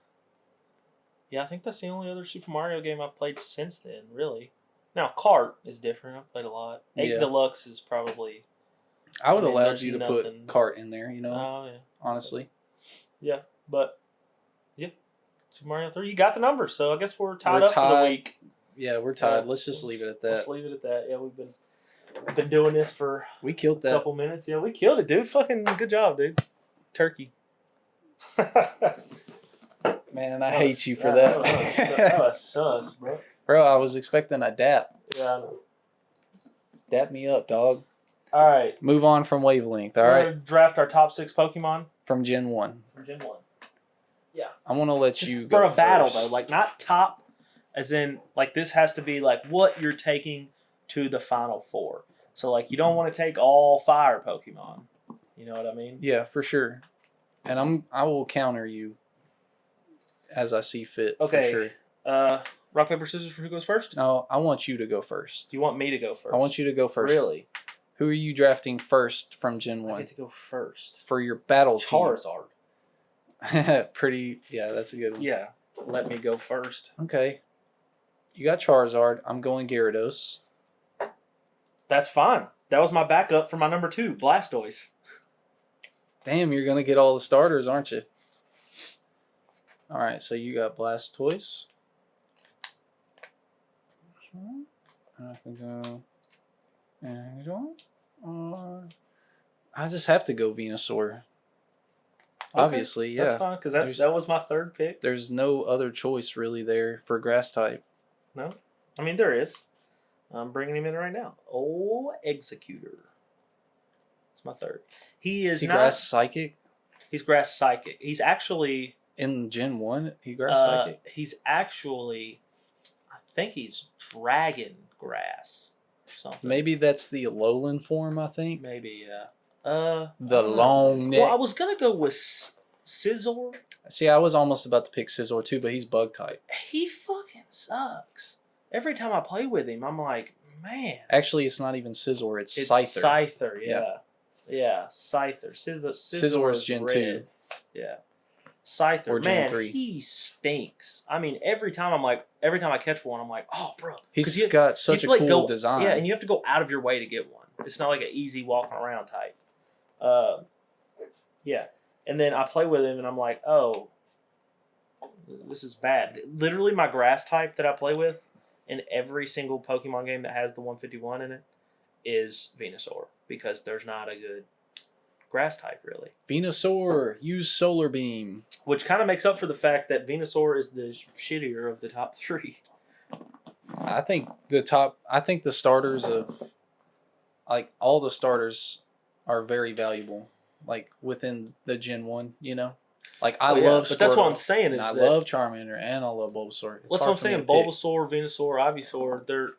yeah, I think that's the only other Super Mario game I've played since then, really. Now, Kart is different. I've played a lot. 8 Deluxe is probably... I would allow you to put Kart in there, you know? Oh, yeah. Honestly. Yeah, but, yeah. Super Mario 3, you got the numbers, so I guess we're tied up for the week. Yeah, we're tied. Let's just leave it at that. Let's leave it at that. Yeah, we've been doing this for we killed that. A couple minutes. Yeah, we killed it, dude. Fucking good job, dude. Turkey. Man, I hate you for that. That was sus, bro. Bro, I was expecting a dap. Yeah, I know. Dap me up, dog. All right. Move on from wavelength, all We're right? gonna draft our top 6 Pokemon. From Gen 1. From Gen 1. Yeah. I want to let Just you go for a first. battle, though. Like, not top, as in, like, this has to be, like, what you're taking to the Final Four. So, like, you don't want to take all fire Pokemon. You know what I mean? Yeah, for sure. And I will counter you as I see fit. Okay. For sure. Rock, paper, scissors for who goes first? No, I want you to go first. Do you want me to go first? I want you to go first. Really? Who are you drafting first from Gen 1? I get to go first. For your battle Charizard. team. Pretty, yeah, that's a good one. Yeah, let me go first. Okay. You got Charizard. I'm going Gyarados. That's fine. That was my backup for my number 2, Blastoise. Damn, you're going to get all the starters, aren't you? All right, so you got Blastoise. I can go. I just have to go Venusaur. Okay. Obviously, yeah. That's fine, because that was my 3rd pick. There's no other choice really there for grass type. No? I mean, there is. I'm bringing him in right now. Oh, Executor. It's my 3rd. Is he grass psychic? He's grass psychic. He's actually... In Gen 1, he grass psychic? He's actually... I think he's dragon grass. Something. Maybe that's the Alolan form, I think. Maybe, yeah. The long neck. Well, I was going to go with Scizor. See, I was almost about to pick Scizor too, but he's bug type. He fucking sucks. Every time I play with him, I'm like, Man. Actually, it's not even Scizor. It's It's Scyther. Scyther, yeah. Scyther. Scizor is is Gen red. 2. Yeah. Scyther, Or Gen man, 3. he stinks. I mean, every time I catch one, I'm like, oh, bro. He's got such a cool design. Yeah, and you have to go out of your way to get one. It's not like an easy walking around type. Yeah. And then I play with him, and I'm like, oh, this is bad. Literally, my grass type that I play with in every single Pokemon game that has the 151 in it is Venusaur, because there's not a good grass type, really. Venusaur, use Solar Beam. Which kind of makes up for the fact that Venusaur is the shittier of the top 3. I think the starters of, like, all the starters are very valuable, like, within the Gen 1, you know? Like, I love Squirtle. But that's what I'm saying is I that love Charmander, and I love Bulbasaur. That's what I'm saying. Bulbasaur, Venusaur, Ivysaur, they're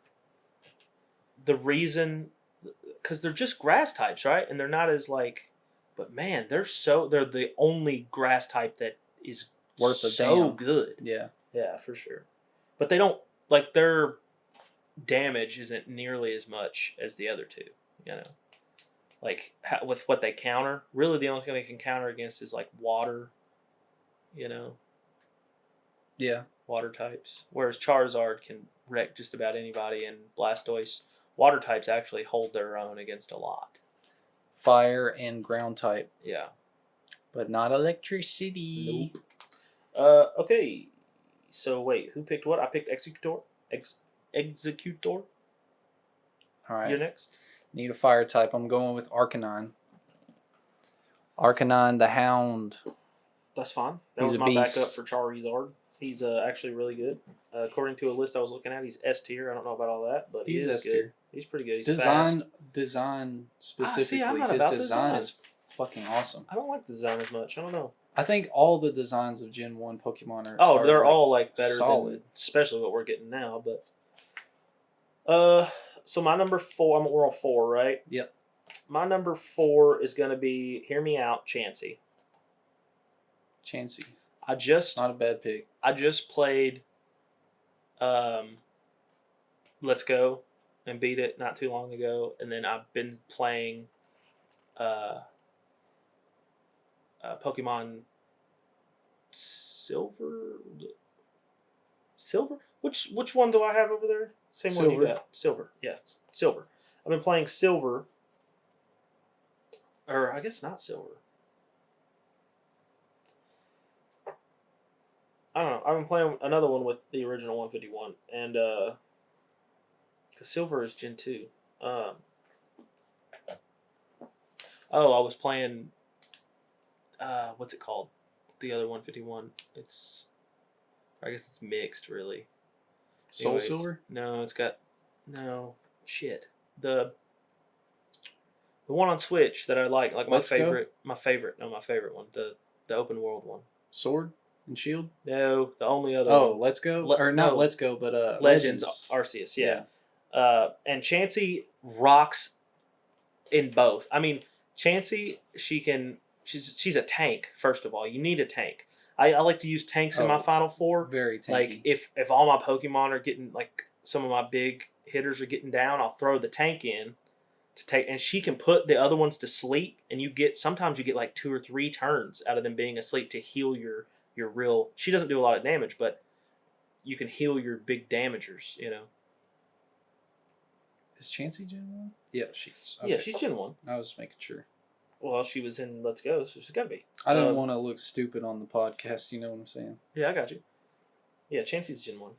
the reason, because they're just grass types, right? And they're not as like, but man, they're the only grass type that is worth a so damn. good. Yeah. Yeah, for sure. But they don't, like, their damage isn't nearly as much as the other two, you know? Like, with what they counter, really the only thing they can counter against is, like, water, you know? Yeah. Water types. Whereas Charizard can wreck just about anybody, and Blastoise, water types actually hold their own against a lot. Fire and ground type. Yeah. But not electricity. Nope. Okay. So wait, who picked what? I picked Executor. Executor. All right. You're next. Need a fire type. I'm going with Arcanine. Arcanine the Hound. That's fine. That He's was a my beast. backup for Charizard. He's actually really good. According to a list I was looking at, he's S tier. I don't know about all that, but He's he is S good. tier. He's pretty good. He's Design fast. specifically. I'm not His about design is fucking awesome. I don't like the design as much. I don't know. I think all the designs of Gen 1 Pokemon are. They're like, all like better solid. than especially what we're getting now. But so my number 4. We're on 4, right? Yep. My number 4 is gonna be, hear me out, Chansey. Chansey. Not a bad pick. I just played Let's Go and beat it not too long ago, and then I've been playing Pokemon Silver. Which one do I have over there? Same one you got. Silver. Yeah, Silver. I've been playing Silver. Or I guess not Silver. I don't know. I've been playing another one with the original 151, and because Silver is Gen 2. I was playing. What's it called? The other 151. I guess it's mixed, really. Soul Silver? No, it's got shit. The one on Switch that I like my favorite one, the open world one. Sword and Shield? No, the only other one. Let's Go? Not Let's Go, but Legends Arceus, yeah. And Chansey rocks in both. I mean, Chansey, she's a tank, first of all. You need a tank. I like to use tanks in my Final Four. Very tanky. Like, if all my Pokemon are getting, like, some of my big hitters are getting down, I'll throw the tank in to take, and she can put the other ones to sleep, and sometimes you get like 2 or 3 turns out of them being asleep to heal your real. She doesn't do a lot of damage, but you can heal your big damagers, you know. Is Chansey Gen 1? Yeah, she is. Okay. Yeah, she's Gen 1. I was making sure. Well, she was in Let's Go, so she's got to be. I don't want to look stupid on the podcast, you know what I'm saying? Yeah, I got you. Yeah, Chansey's Gen 1.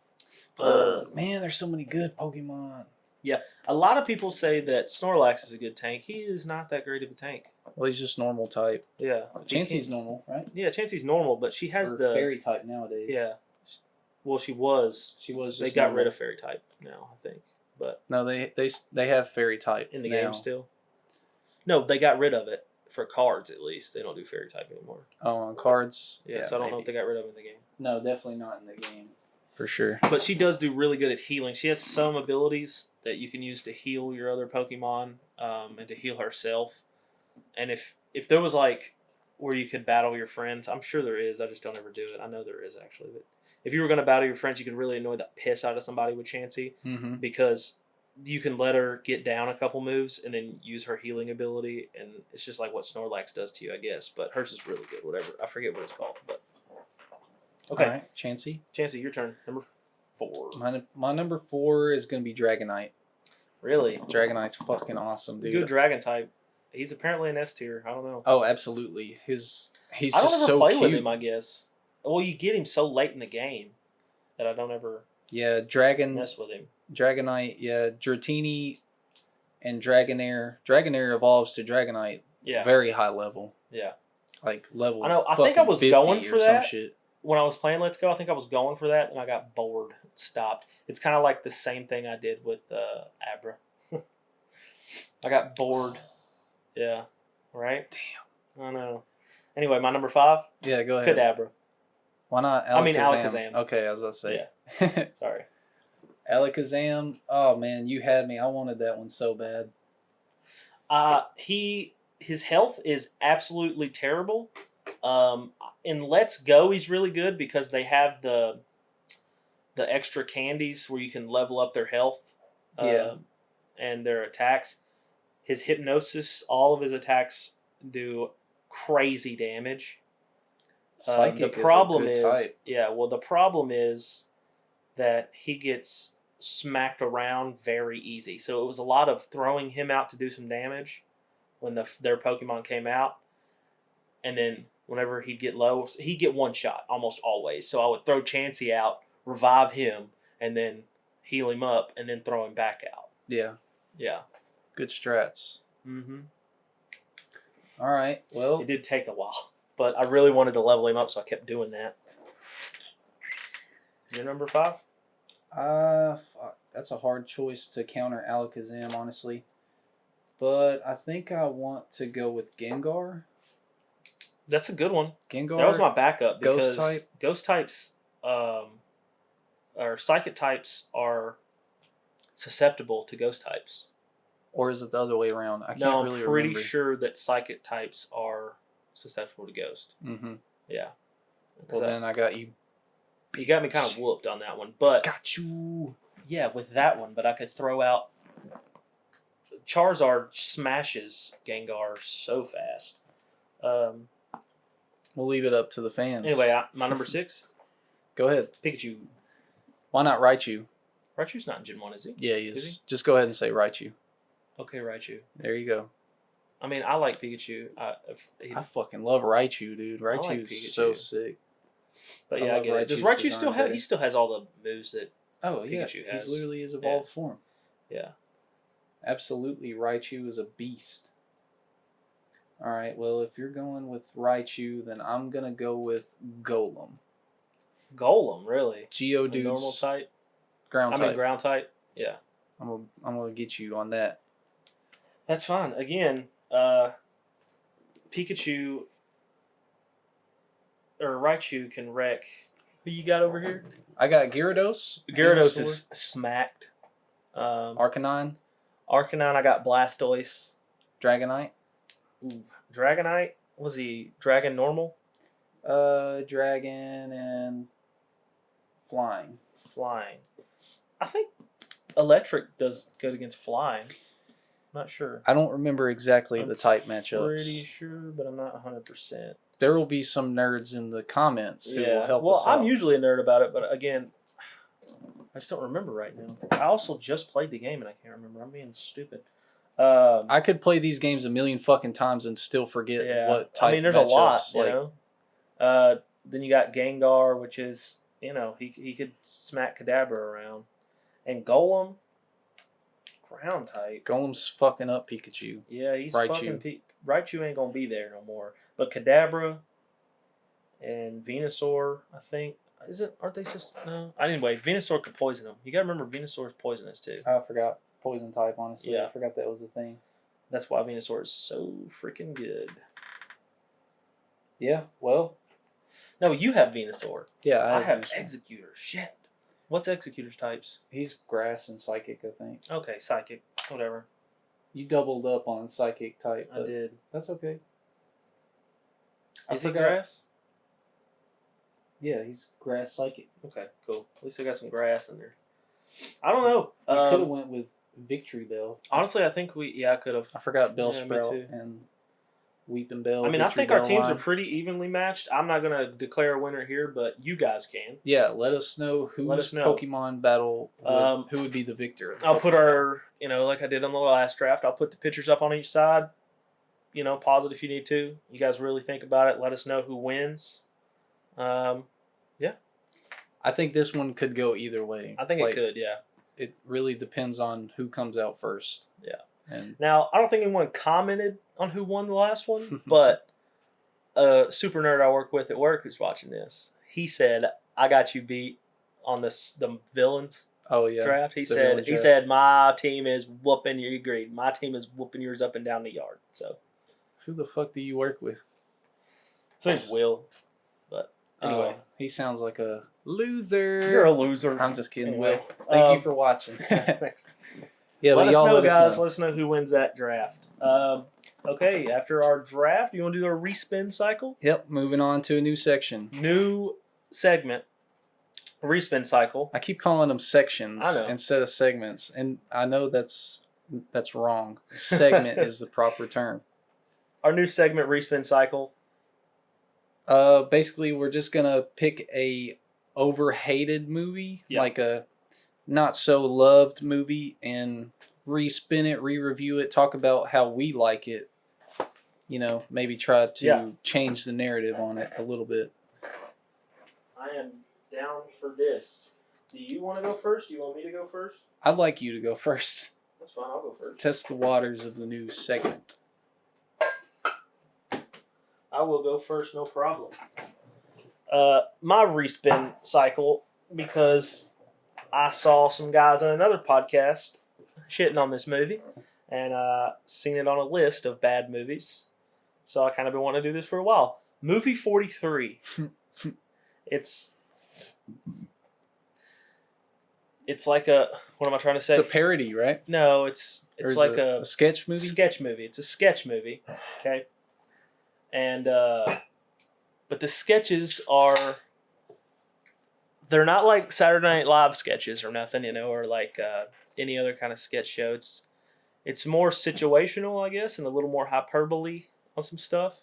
Man, there's so many good Pokemon. Yeah, a lot of people say that Snorlax is a good tank. He is not that great of a tank. Well, he's just normal type. Yeah. Chansey's normal, right? Yeah, Chansey's normal, but she has the fairy type nowadays. Yeah. Well, she was. Just they got rid of fairy type now, I think. But no, they have fairy type in the game still. No, they got rid of it for cards. At least they don't do fairy type anymore. Oh, on cards. Yeah, so I don't know if they got rid of it in the game. No, definitely not in the game. For sure. But she does do really good at healing. She has some abilities that you can use to heal your other Pokemon, and to heal herself. And if there was, like, where you could battle your friends, I'm sure there is. I just don't ever do it. I know there is, actually. But if you were going to battle your friends, you could really annoy the piss out of somebody with Chansey, mm-hmm. because you can let her get down a couple moves and then use her healing ability, and it's just like what Snorlax does to you, I guess. But hers is really good. Whatever, I forget what it's called. But okay, All right, Chansey. Chancey, your turn. Number 4. My number 4 is gonna be Dragonite. Really, Dragonite's fucking awesome, dude. good dragon type. He's apparently an S tier. I don't know. Oh, absolutely. He's I don't just ever so play cute. with him. I guess. Well, you get him so late in the game that I don't ever Yeah, mess with him. Dragonite. Yeah, Dratini and Dragonair. Dragonair evolves to Dragonite. Yeah. Very high level. Yeah. Like level. I know. I think I was 50 going or for some that shit. when I was playing Let's Go. I think I was going for that, and I got bored. Stopped. It's kind of like the same thing I did with Abra. I got bored. Yeah. Right. Damn. I know. Anyway, my number 5. Yeah, go ahead. Kadabra. Why not Alakazam? I mean Alakazam. Okay, I was about to say. Yeah. Sorry. Alakazam. Oh man, you had me. I wanted that one so bad. His health is absolutely terrible. In Let's Go, he's really good because they have the extra candies where you can level up their health. Yeah. And their attacks. His hypnosis, all of his attacks do crazy damage. Psychic the problem is a good type. the problem is that he gets smacked around very easy. So it was a lot of throwing him out to do some damage when their Pokemon came out, and then whenever he'd get low, he'd get one shot almost always. So I would throw Chansey out, revive him, and then heal him up, and then throw him back out. Yeah. Yeah. Good strats. Mm-hmm. All right. Well, It did take a while, but I really wanted to level him up, so I kept doing that. Your number 5? fuck, that's a hard choice to counter Alakazam, honestly. But I think I want to go with Gengar. That's a good one. Gengar. That was my backup because Ghost type. Ghost types, or psychic types are susceptible to ghost types. Or is it the other way around? I can't No, I'm really pretty remember. sure that psychic types are susceptible to ghost. Mm-hmm. Yeah. Well, then I got you. You got me kind of whooped on that one, but Got you. yeah, with that one. But I could throw out. Charizard smashes Gengar so fast. We'll leave it up to the fans. Anyway, my number 6, Go ahead. Pikachu. Why not Raichu? Raichu's not in Gen 1, is he? Yeah, he is. Is he? Just go ahead and say Raichu. Okay, Raichu. There you go. I mean, I like Pikachu. I fucking love Raichu, dude. Raichu like is so Pikachu. sick. But I yeah, I love get it. Does Raichu's Raichu design still have? better. He still has all the moves that. Oh yeah, Pikachu has. he's literally his evolved form. Yeah. Absolutely, Raichu is a beast. All right, well, if you're going with Raichu, then I'm gonna go with Golem. Golem, really? The Geodude's normal type. ground type. Ground type. Yeah. I'm gonna get you on that. That's fine. Again, Pikachu or Raichu can wreck. Who you got over here? I got Gyarados. Gyarados Venusaur, is smacked. Arcanine, Arcanine, I got Blastoise. Dragonite. Ooh, Dragonite. Was he Dragon normal? Dragon and Flying. Flying. I think Electric does good against Flying. Not sure. I don't remember exactly I'm the type matchups. Pretty sure, but I'm not 100%. There will be some nerds in the comments who will help us out. I'm usually a nerd about it, but again, I just don't remember right now. I also just played the game and I can't remember. I'm being stupid. I could play these games a million fucking times and still forget what type. I mean, there's a lot, you know. Then you got Gengar, which is, you know, he could smack Kadabra around, and Golem, ground type. Golem's fucking up Pikachu. Yeah, he's Raichu. fucking Raichu ain't gonna be there no more. But Kadabra and Venusaur, I think, aren't they just no? Anyway, Venusaur could poison him. You gotta remember Venusaur's poisonous too. I forgot poison type. Honestly, Yeah. I forgot that was a thing. That's why Venusaur is so freaking good. Yeah. Well. No, you have Venusaur. Yeah, I have Venusaur. Executor. Shit. What's Executor's types? He's grass and psychic, I think. Okay, Psychic. Whatever. You doubled up on psychic type. I But did. That's okay. I Is he forgot- grass? Yeah, he's grass psychic. Okay, cool. At least I got some grass in there. I don't know. You could have went with Victory Bell. Honestly, I think I could have. I forgot Bell Yeah, me Sprout too. and Weeping Bell. I mean, I Victory think our Bell teams line. are pretty evenly matched. I'm not going to declare a winner here, but you guys can. Yeah, let us know Let whose us know. Pokemon battle who would be the victor. I'll put our, like I did on the last draft, I'll put the pictures up on each side. Pause it if you need to. You guys really think about it. Let us know who wins. Yeah. I think this one could go either way. I think it could, yeah. It really depends on who comes out first. Yeah. And now, I don't think anyone commented on who won the last one, but a super nerd I work with at work who's watching this, he said, I got you beat on the villains draft. He said, my team is whooping you. He agreed. My team is whooping yours up and down the yard. So, who the fuck do you work with? His name's Will. But anyway, he sounds like a loser. You're a loser. I'm just kidding, anyway, Will. Thank you for watching. Thanks. Yeah, let but us y'all know, guys. Know. Let us know who wins that draft. Okay, after our draft, you want to do our respin cycle? Yep, moving on to a new section. New segment. Respin cycle. I keep calling them sections instead of segments, and I know that's wrong. Segment is the proper term. Our new segment, respin cycle. Basically, we're just gonna pick a overhated movie, like a not so loved movie, and respin it, re-review it, talk about how we like it. Maybe try to change the narrative on it a little bit. I am down for this. Do you want to go first? Do you want me to go first? I'd like you to go first. That's fine. I'll go first. Test the waters of the new segment. I will go first, no problem. My respin cycle, because I saw some guys on another podcast shitting on this movie, and seen it on a list of bad movies. So I kind of been wanting to do this for a while. Movie 43. It's like a, what am I trying to say? It's a parody, right? No, it's like a sketch movie. Sketch movie. It's a sketch movie. Okay. And but the sketches are, they're not like Saturday Night Live sketches or nothing, or like any other kind of sketch show. It's more situational, I guess, and a little more hyperbole on some stuff.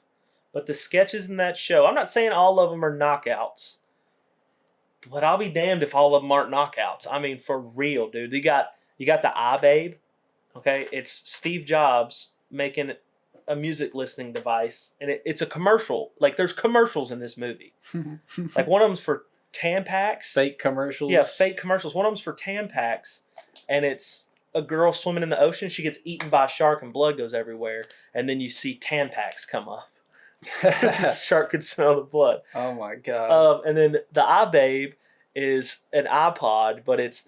But the sketches in that show, I'm not saying all of them are knockouts, but I'll be damned if all of them aren't knockouts. I mean, for real, dude. You got the iBabe, okay? It's Steve Jobs making a music listening device, and it's a commercial. Like, there's commercials in this movie. Like, one of them's for Tampax. Fake commercials. Yeah, fake commercials. One of them's for Tampax, and it's a girl swimming in the ocean. She gets eaten by a shark and blood goes everywhere, and then you see Tampax come up. The shark could smell the blood. Oh my god! And then the iBabe is an iPod, but it's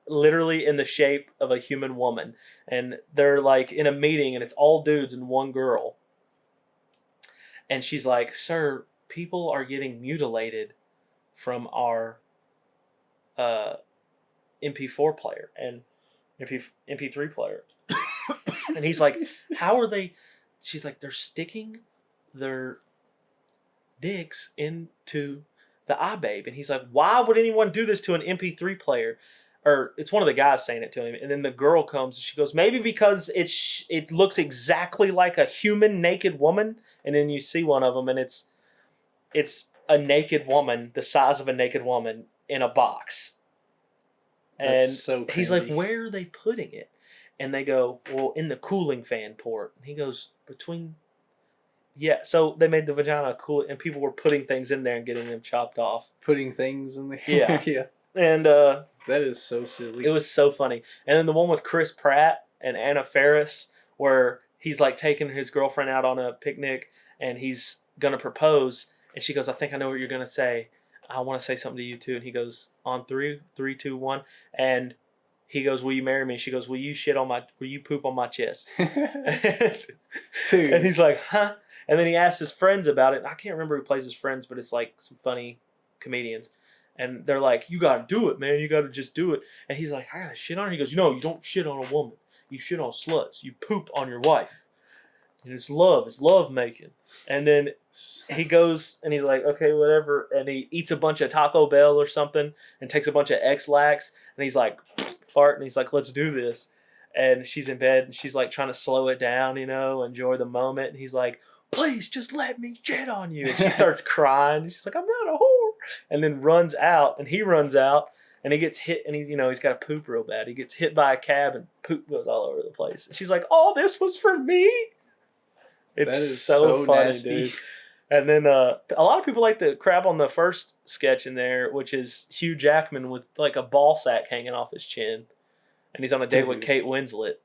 literally in the shape of a human woman, and they're like in a meeting, and it's all dudes and one girl. And she's like, "Sir, people are getting mutilated from our MP4 player and MP3 player," and he's like, "How are they?" She's like, "They're sticking their dicks into the iBabe," and he's like, "Why would anyone do this to an MP3 player?" Or it's one of the guys saying it to him, and then the girl comes and she goes, "Maybe because it looks exactly like a human naked woman," and then you see one of them, and it's a naked woman, the size of a naked woman in a box. And so he's like, "Where are they putting it?" And they go, "Well, in the cooling fan port." And he goes, "Between." Yeah, so they made the vagina cool, and people were putting things in there and getting them chopped off. Putting things in there? Yeah. Yeah. And that is so silly. It was so funny. And then the one with Chris Pratt and Anna Faris, where he's like taking his girlfriend out on a picnic, and he's going to propose, and she goes, "I think I know what you're going to say. I want to say something to you too." And he goes, "On 3, 2, 1." And he goes, "Will you marry me?" She goes, "Will you poop on my chest?" Dude. And he's like, "Huh?" And then he asks his friends about it. I can't remember who plays his friends, but it's like some funny comedians. And they're like, "You got to do it, man. You got to just do it." And he's like, "I got to shit on her." He goes, "No, you don't shit on a woman. You shit on sluts. You poop on your wife. And it's love making." And then he goes and he's like, "Okay, whatever." And he eats a bunch of Taco Bell or something and takes a bunch of X-Lax. And he's like, fart, and he's like, let's do this. And she's in bed, and she's like trying to slow it down, enjoy the moment. And he's like, please just let me shit on you. And she starts crying. She's like, I'm not a whore. And then runs out, and he runs out, and he gets hit, and he's got to poop real bad. He gets hit by a cab, and poop goes all over the place. And she's like, all this was for me? It's that is so funny, nasty. dude. And then a lot of people like to crap on the first sketch in there, which is Hugh Jackman with like a ball sack hanging off his chin. And he's on a date with Kate Winslet.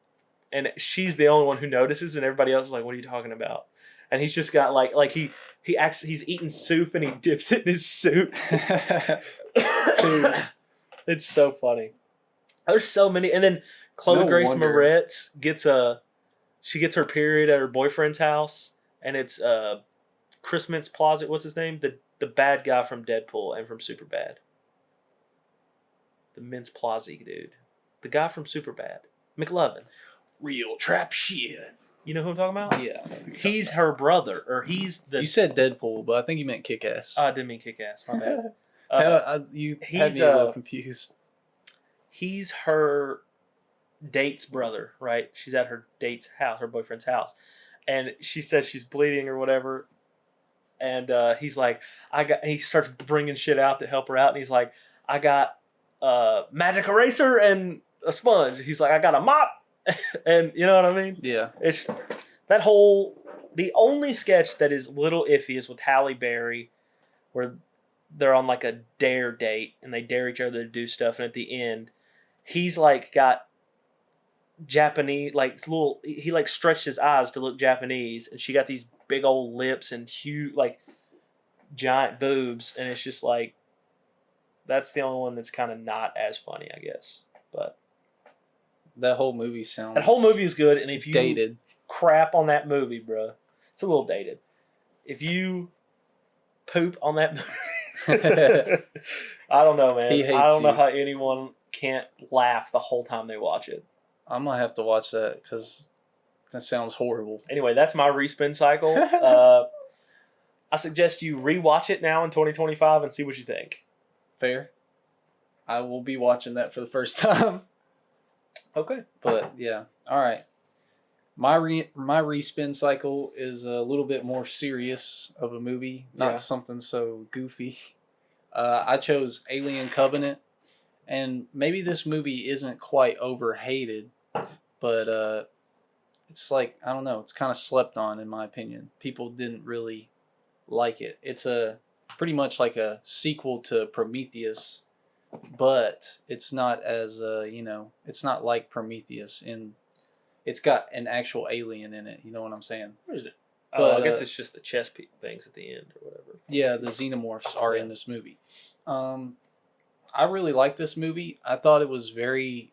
And she's the only one who notices, and everybody else is like, what are you talking about? And he's just got like he acts, he's eating soup, and he dips it in his soup. Dude, it's so funny. There's so many. And then Chloe Grace Moretz gets her period at her boyfriend's house, and it's Chris Mintz-Plasse. What's his name? The bad guy from Deadpool and from Superbad. The Mintz-Plasse dude. The guy from Superbad. McLovin. Real trap shit. You know who I'm talking about? Yeah. He's her brother, or he's the. You said Deadpool, but I think you meant Kick-Ass. Oh, I didn't mean Kick-Ass. My bad. You had me a little confused. He's her date's brother, right? She's at her date's house, her boyfriend's house, and she says she's bleeding or whatever. And he's like, he starts bringing shit out to help her out, and he's like, I got a magic eraser and a sponge. He's like, I got a mop, and you know what I mean? Yeah. It's that whole. The only sketch that is a little iffy is with Halle Berry, where they're on like a dare date and they dare each other to do stuff, and at the end, he's like got Japanese, like little. He like stretched his eyes to look Japanese, and she got these big old lips and huge, like giant boobs, and it's just like that's the only one that's kind of not as funny, I guess. But that whole movie sounds. That whole movie is good, and if you dated crap on that movie, bro, it's a little dated. If poop on that movie, I don't know, man. I don't know how anyone can't laugh the whole time they watch it. I might have to watch that because that sounds horrible. Anyway, that's my respin cycle. I suggest you rewatch it now in 2025 and see what you think. Fair. I will be watching that for the first time. Okay. But yeah, all right. My respin cycle is a little bit more serious of a movie, not something so goofy. I chose Alien Covenant, and maybe this movie isn't quite overhated, but it's like, I don't know, it's kind of slept on in my opinion. People didn't really like it. It's pretty much like a sequel to Prometheus, but it's not as it's not like Prometheus in. It's got an actual alien in it. You know what I'm saying? Where is it? But, I guess it's just the chess things at the end or whatever. Yeah, the xenomorphs are in this movie. I really like this movie. I thought it was very,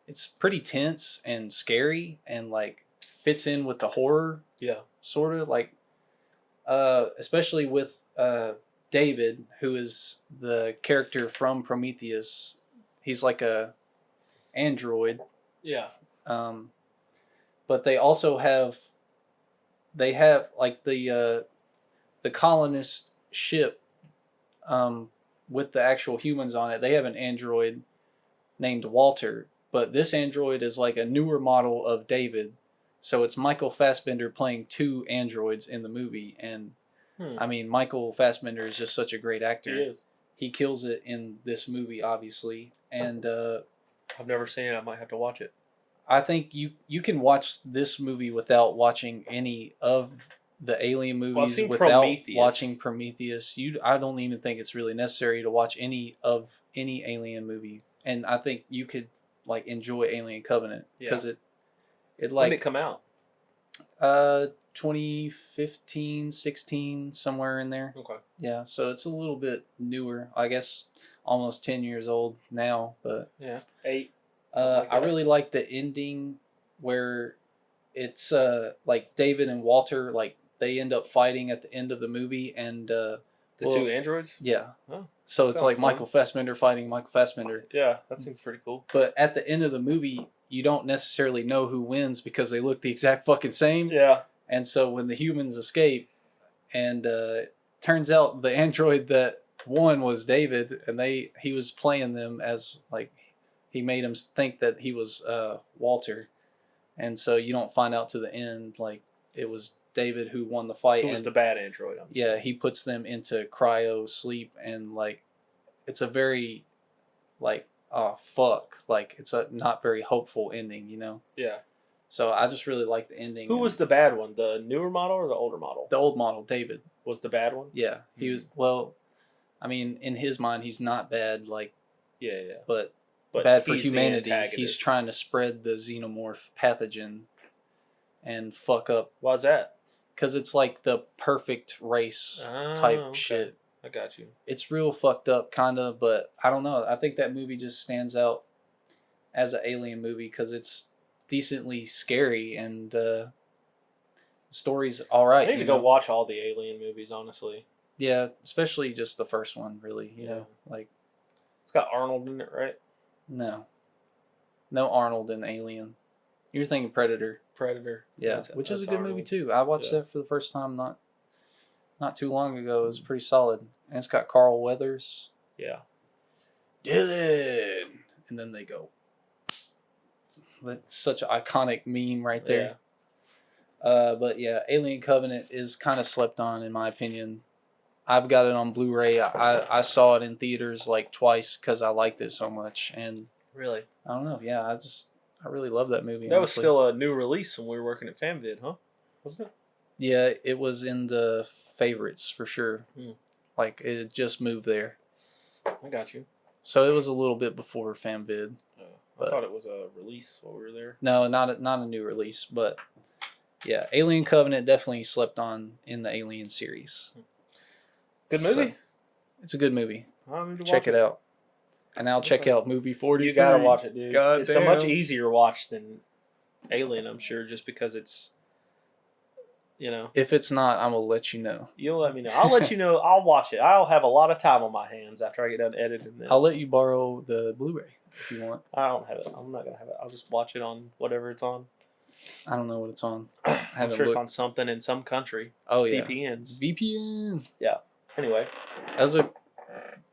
it's pretty tense and scary and, fits in with the horror. Yeah. Sort of. Especially with David, who is the character from Prometheus. He's like a android. Yeah. But they also have the colonist ship with the actual humans on it. They have an android named Walter, but this android is like a newer model of David. So it's Michael Fassbender playing two androids in the movie, and I mean, Michael Fassbender is just such a great actor. He is. He kills it in this movie, obviously, and I've never seen it. I might have to watch it. I think you can watch this movie without watching any of the Alien movies, without watching Prometheus. I don't even think it's really necessary to watch any Alien movie, and I think you could enjoy Alien Covenant because it when did it come out? 2015, 16, somewhere in there. Okay. Yeah, so it's a little bit newer. I guess almost 10 years old now, but yeah, 8. I really like the ending where it's David and Walter, they end up fighting at the end of the movie, and the two androids. Yeah. Oh, so it's like fun. Michael Fassbender fighting Michael Fassbender. Yeah, that seems pretty cool. But at the end of the movie, you don't necessarily know who wins because they look the exact fucking same. Yeah. And so when the humans escape, and turns out the android that won was David, and he was playing them as He made him think that he was Walter, and so you don't find out to the end like it was David who won the fight. Who was and the bad android? yeah, he puts them into cryo sleep, and like it's a very like oh fuck, like it's a not very hopeful ending, you know. Yeah. So I just really like the ending. Who was the bad one? The newer model or the older model? the old model? David Was the bad one? Yeah, he was. Well, I mean, in his mind, he's not bad, like, Yeah. but But bad for he's the humanity. He's antagonist. trying to spread the xenomorph pathogen and fuck up Why's that? because it's like the perfect race type shit. I got you. It's real fucked up, kind of, but I don't know. I think that movie just stands out as an alien movie because it's decently scary and the story's all right. I need to go watch all the Alien movies, honestly. Yeah, especially just the first one, really. You Yeah. know, like It's got Arnold in it, right? no Arnold in Alien. You're thinking Predator. Predator. Yeah, which is a good movie Arnold. too. I watched that for the first time not too long ago. It was pretty solid, and it's got Carl Weathers. Yeah. Dylan, and then they go. That's such an iconic meme right there. But yeah, Alien Covenant is kind of slept on in my opinion. I've got it on Blu-ray. I saw it in theaters like twice because I liked it so much, and Really? I don't know. Yeah, I really love that movie. That was honestly. still a new release when we were working at FanVid, huh? Wasn't it? Yeah, it was in the favorites for sure. Like it just moved there. I got you. So it was a little bit before FanVid. I thought it was a release while we were there. No, not a new release, but yeah, Alien Covenant definitely slept on in the Alien series. Good movie. So, it's a good movie. I need to Check watch it out. And I'll check out movie 43. You gotta watch it, dude. God It's a much damn. easier watch than Alien, I'm sure, just because it's, you know. If it's not, I'm gonna let you know. You'll let me know. I'll let you know. I'll watch it. I'll have a lot of time on my hands after I get done editing this. I'll let you borrow the Blu-ray if you want. I don't have it. I'm not gonna have it. I'll just watch it on whatever it's on. I don't know what it's on. I'm sure it's on something in some country. Oh yeah, VPNs. VPN. Yeah. Anyway, that was a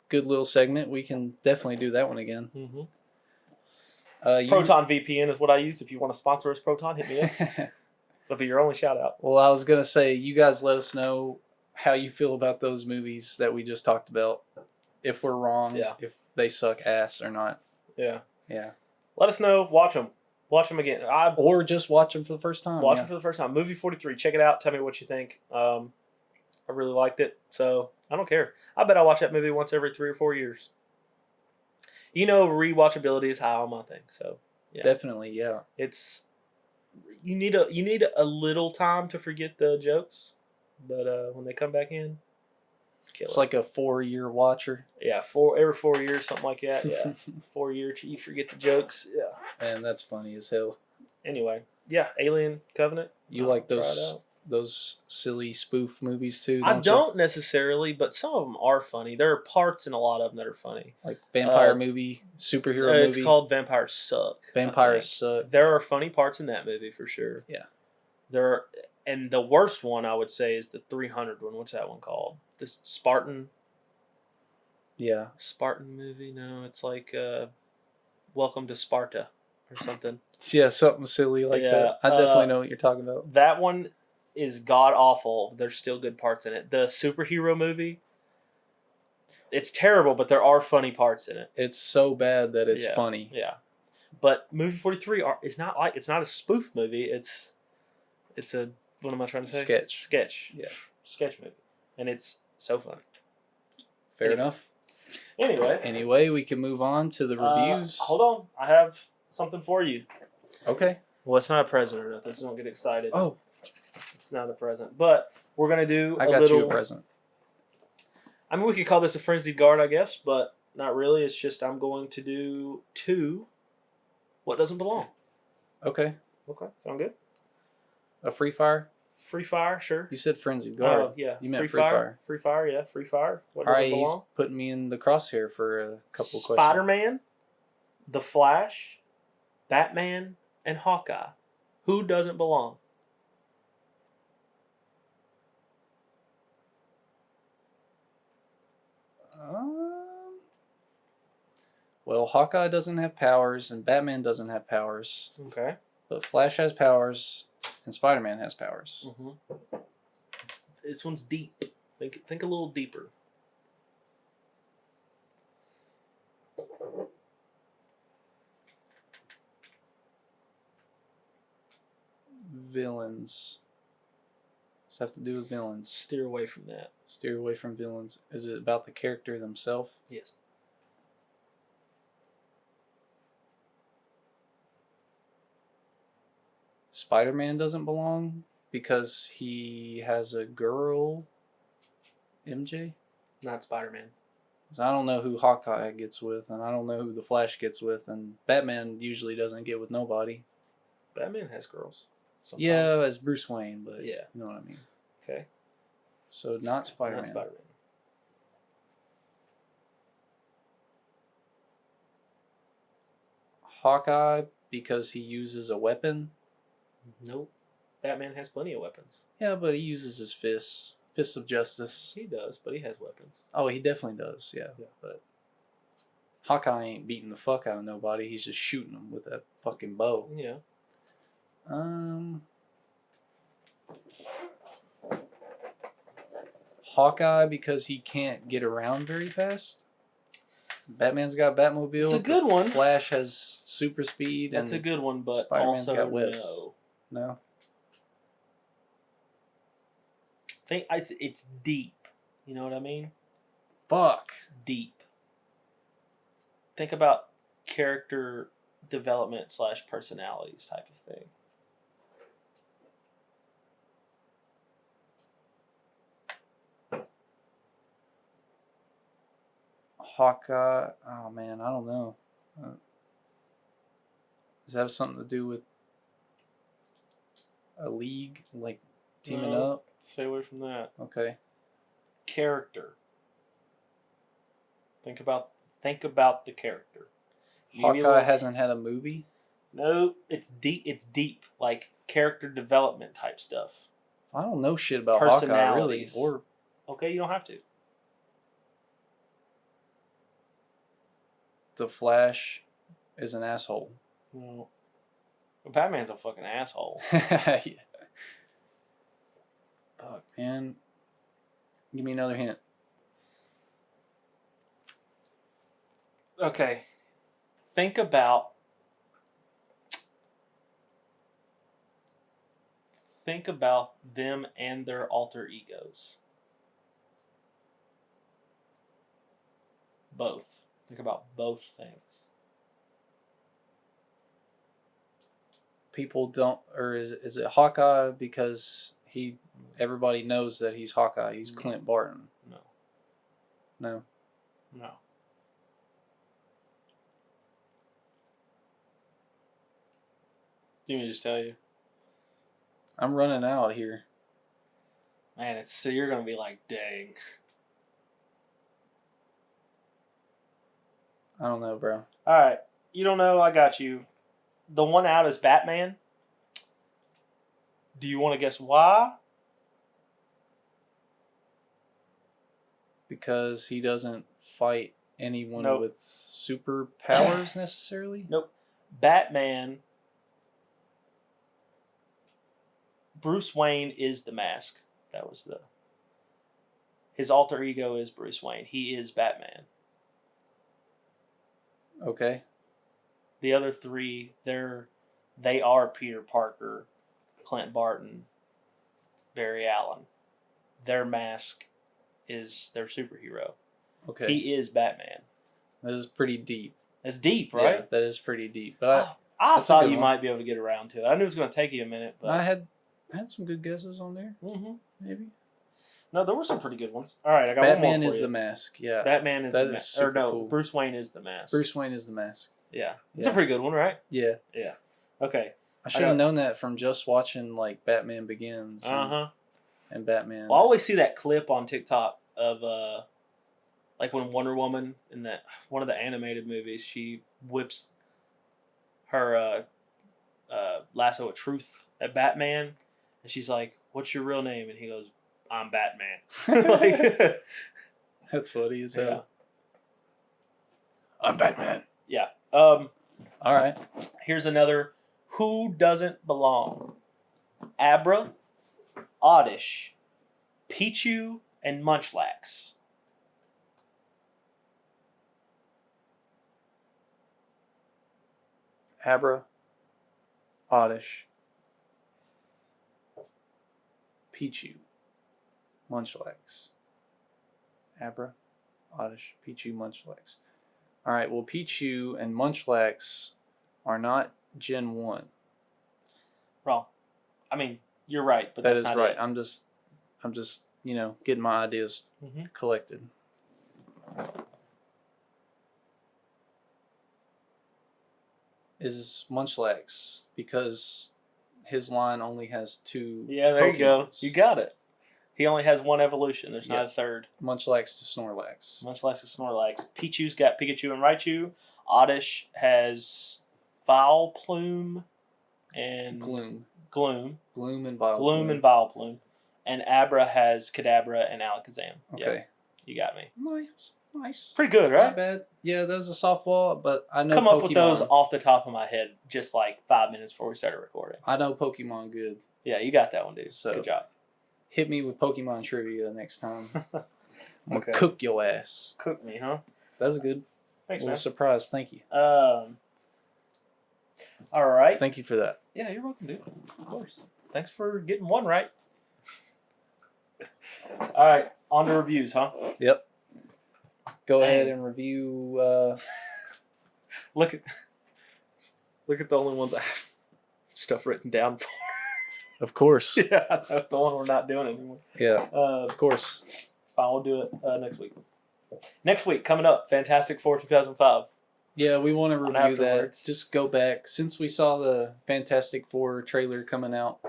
good little segment. We can definitely do that one again. Mm-hmm. Proton VPN is what I use. If you want to sponsor us, Proton, hit me up. That'll be your only shout out. Well, I was gonna say, you guys let us know how you feel about those movies that we just talked about. If we're wrong, if they suck ass or not. Yeah. Yeah. Let us know. Watch them. Watch them again. Or just watch them for the first time. Watch them for the first time. Movie 43. Check it out. Tell me what you think. I really liked it, so I don't care. I bet I watch that movie once every 3 or 4 years. You know, rewatchability is high on my thing. So yeah. Definitely, yeah. It's you need a little time to forget the jokes, but when they come back in, it's like a 4-year watcher. Yeah, every 4 years, something like that. Yeah, 4 years you forget the jokes. Yeah, man, that's funny as hell. Anyway, yeah, Alien Covenant. You like those silly spoof movies too? I don't necessarily, but some of them are funny. There are parts in a lot of them that are funny. Like vampire movie, superhero movie. It's called Vampires Suck. Vampires Suck. There are funny parts in that movie for sure. Yeah. And the worst one I would say is the 300 one. What's that one called? The Spartan. Yeah. Spartan movie? No, it's like Welcome to Sparta or something. Yeah, something silly like that. I definitely know what you're talking about. That one is god awful. There's still good parts in it. The superhero movie, it's terrible, but there are funny parts in it. It's so bad that it's funny. Yeah, but movie 43 it's not a spoof movie. It's a, what am I trying to say? Sketch. Yeah, sketch movie, and it's so funny. Fair enough. Anyway, we can move on to the reviews. Hold on, I have something for you. Okay. Well, it's not a present or nothing, so don't get excited. Oh. It's not a present. But we're going to do I got you a present. I mean, we could call this a frenzied guard, I guess, but not really. It's just I'm going to do 2 What Doesn't Belong. Okay. Okay, sound good? A free fire? Free fire, sure. You said frenzied guard. Oh, yeah. You meant free fire. Free fire, yeah. Free fire. What All doesn't right, belong? he's putting me in the crosshair for a couple of questions. Spider-Man, The Flash, Batman, and Hawkeye. Who doesn't belong? Well, Hawkeye doesn't have powers, and Batman doesn't have powers. Okay. But Flash has powers, and Spider-Man has powers. Mm-hmm. This one's deep. Think a little deeper. Villains. Does it have to do with villains? Steer away from that. Steer away from villains. Is it about the character themselves? Yes. Spider-Man doesn't belong because he has a girl, MJ? Not Spider-Man. 'Cause I don't know who Hawkeye gets with, and I don't know who the Flash gets with, and Batman usually doesn't get with nobody. Batman has girls. Sometimes. Yeah, as Bruce Wayne, but Yeah. you know what I mean. Okay. So not Spider-Man. Not Spider-Man. Hawkeye because he uses a weapon. Nope. Batman has plenty of weapons. Yeah, but he uses his fists. Fists of justice. He does, but he has weapons. Oh, he definitely does, yeah. But Hawkeye ain't beating the fuck out of nobody. He's just shooting them with that fucking bow. Yeah. Hawkeye because he can't get around very fast. Batman's got a Batmobile. It's a good one. Flash has super speed. That's a good one, but Spider-Man's also got webs. no. No. It's deep. You know what I mean? Fuck. It's deep. Think about character development / personalities type of thing. Hawkeye. Oh man, I don't know. Does that have something to do with a league, like teaming No. up? Stay away from that. Okay. Character. Think about the character. Hawkeye hasn't had a movie. No, it's deep. It's deep, like character development type stuff. I don't know shit about Hawkeye really. Personalities. Or Okay, you don't have to. the Flash is an asshole. No. Batman's a fucking asshole. Yeah. Fuck, man. Give me another hint. Okay. Think about them and their alter egos. Both. Think about both things. People don't, or is it Hawkeye because everybody knows that he's Hawkeye. He's Clint Barton. No. No. No. Do you want me to just tell you? I'm running out here. Man, you're gonna be like, dang. I don't know, bro. Alright. You don't know, I got you. The one out is Batman. Do you want to guess why? Because he doesn't fight anyone Nope. with superpowers necessarily? Nope. Batman. Bruce Wayne is the mask. That was his alter ego is Bruce Wayne. He is Batman. Okay. The other three, they are Peter Parker, Clint Barton, Barry Allen. Their mask is their superhero. Okay. He is Batman. That is pretty deep. That's deep, right? Yeah, that is pretty deep. But I that's a thought good you one. might be able to get around to it. I knew it was going to take you a minute, but I had some good guesses on there. Mm-hmm. Maybe. No, there were some pretty good ones. All right, I got Batman one more for is you. the mask. Yeah. Batman is That the is mask. super Or no, cool. Bruce Wayne is the mask. Bruce Wayne is the mask. Yeah. It's Yeah. a pretty good one, right? Yeah. Yeah. Okay. I should have known that from just watching like Batman Begins and Batman. Well, I always see that clip on TikTok of like when Wonder Woman in that one of the animated movies, she whips her lasso of truth at Batman, and she's like, "What's your real name?" And he goes, "I'm Batman." Like, That's funny as hell. yeah. I'm Batman. Yeah. All right. Here's another. Who doesn't belong? Abra, Oddish, Pichu, and Munchlax. Abra, Oddish, Pichu, Munchlax. Abra, Oddish, Pichu, Munchlax. All right. Well, Pichu and Munchlax are not Gen 1. Wrong. I mean, you're right, but That that's is not right. it. I'm just getting my ideas collected. Is Munchlax because his line only has 2 Yeah, there you go. Pokemons. You got it. He only has one evolution. There's not a third. Munchlax to Snorlax. Munchlax to Snorlax. Pichu's got Pikachu and Raichu. Oddish has Foul Plume and Gloom. Gloom And Vileplume. Gloom and Vileplume. And Abra has Kadabra and Alakazam. Okay. Yep, you got me. Nice. Pretty good, right? Not bad. Yeah, that was a softball, but I know Come Pokemon. up with those off the top of my head just like 5 minutes before we started recording. I know Pokemon good. Yeah, you got that one, dude. So, good job. Hit me with Pokemon trivia next time. I'm going Okay. to cook your ass. Cook me, huh? That's a good Thanks, little man. surprise. Thank you. All right. Thank you for that. Yeah, you're welcome, dude. Of course. Thanks for getting one right. All right, on to reviews, huh? Yep. Go Dang. ahead and review. Look at the only ones I have stuff written down for. Of course. Yeah, that's the one we're not doing anymore. Yeah. Of Of course. fine, we'll do it next week. Next week, coming up, Fantastic Four 2005. Yeah, we want to review that. afterwards. Just go back since we saw the Fantastic Four trailer coming out.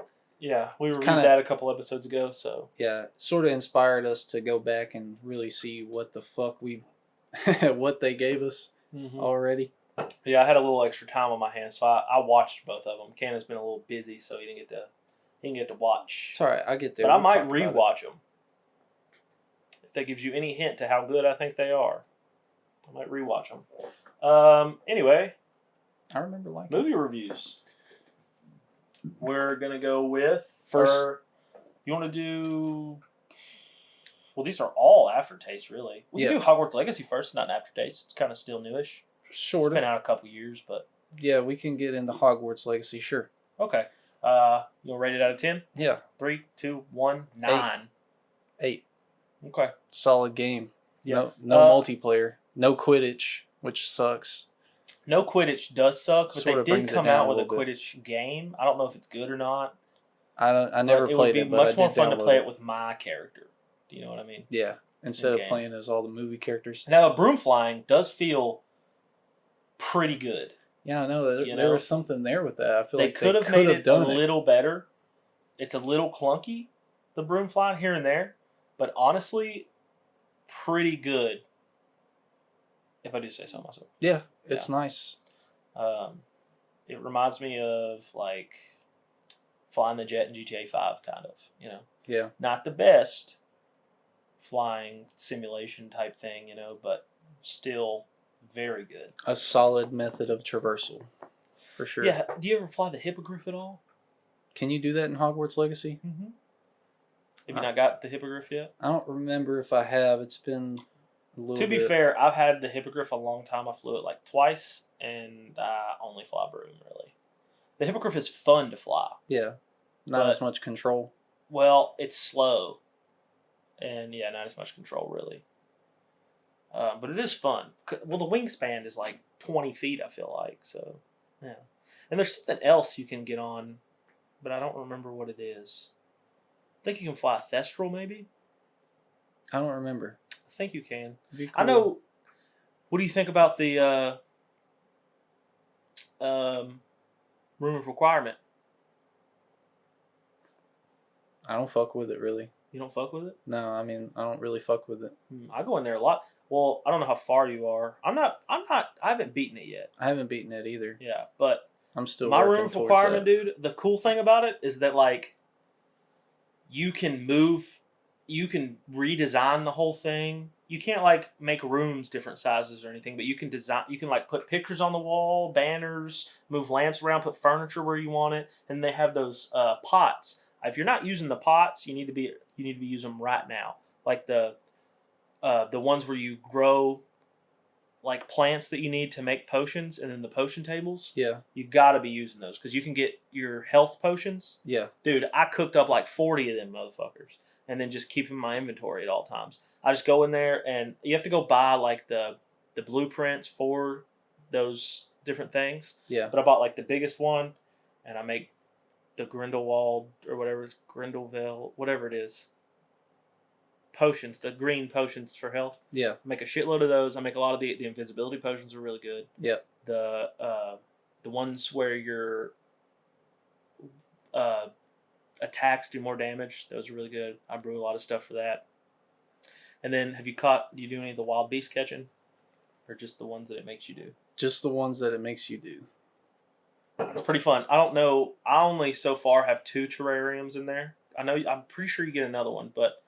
Yeah, we reviewed kinda- that a couple episodes ago, so Yeah, sort of inspired us to go back and really see what the fuck what they gave us already. yeah, I had a little extra time on my hands, so I watched both of them. Ken has been a little busy, so he didn't get to watch. It's all right. I get there. But I We'll might talk about it. rewatch them. If that gives you any hint to how good I think they are, I might rewatch them. Anyway, I remember liking movie reviews. We're gonna go with First- you want to do? Well, these are all aftertaste, really. We can Yeah. do Hogwarts Legacy first, not an aftertaste. It's kind of still newish. Sort It's been of. out a couple years, but Yeah, we can get into Hogwarts Legacy. Sure. okay. You'll rate it out of 10? Yeah. 3, 2, 1, 9. 8. Okay. Solid game. Yeah. No multiplayer. No Quidditch, which sucks. No Quidditch does suck, but Sorta they did brings it come down out a with a little bit. Quidditch game. I don't know if it's good or not. I never but played it it, would be but I much more did fun to download play it with my character. Do you know what I mean? Yeah. Instead of game. playing as all the movie characters. Now, the broom flying does feel pretty good. Yeah, I know. You There know? was something there with that. I feel They like could they have made it a done little better. It's a little clunky, the broom flying here and there, but honestly, pretty good. If I do say so myself. Yeah, it's nice. It reminds me of like flying the jet in GTA 5, kind of. You know, Yeah. not the best flying simulation type thing, you know, but still very good. A solid method of traversal. For sure. Yeah. Do you ever fly the hippogriff at all? Can you do that in Hogwarts Legacy? Mm-hmm. Have you not got the hippogriff yet? I don't remember if I have. It's been a little To be bit. fair, I've had the hippogriff a long time. I flew it like twice, and I only fly broom, really. The hippogriff is fun to fly. Yeah. Not But- as much control. Well, it's slow. And yeah, not as much control, really. But it is fun. Well, the wingspan is like 20 feet, I feel like. So, yeah. And there's something else you can get on, but I don't remember what it is. I think you can fly a Thestral, maybe? I don't remember. I think you can. It'd be I cool. know. What do you think about the room of requirement? I don't fuck with it really. You don't fuck with it? No, I mean I don't really fuck with it. I go in there a lot. Well, I don't know how far you are. I haven't beaten it yet. I haven't beaten it either. Yeah, but I'm still my working room of towards requirement, that. dude, the cool thing about it is that like you can move, you can redesign the whole thing. you can't like make rooms different sizes or anything, but you can design. You can like put pictures on the wall, banners, move lamps around, put furniture where you want it, and they have those pots. If you're not using the pots, you need to be using them right now, like the ones where you grow like plants that you need to make potions, and then the potion tables. Yeah. You got to be using those because you can get your health potions. Yeah. Dude, I cooked up like 40 of them motherfuckers, and then just keep in my inventory at all times. I just go in there, and you have to go buy like the blueprints for those different things. Yeah. But I bought like the biggest one, and I make the Grindelwald or whatever it's Grindelwald, whatever it is. Potions, the green potions for health. Yeah. I make a shitload of those. I make a lot of the invisibility potions are really good. Yeah. The ones where your attacks do more damage, those are really good. I brew a lot of stuff for that. And then do you do any of the wild beast catching? Or just the ones that it makes you do? Just the ones that it makes you do. It's pretty fun. I don't know. I only so far have 2 terrariums in there. I'm pretty sure you get another one, but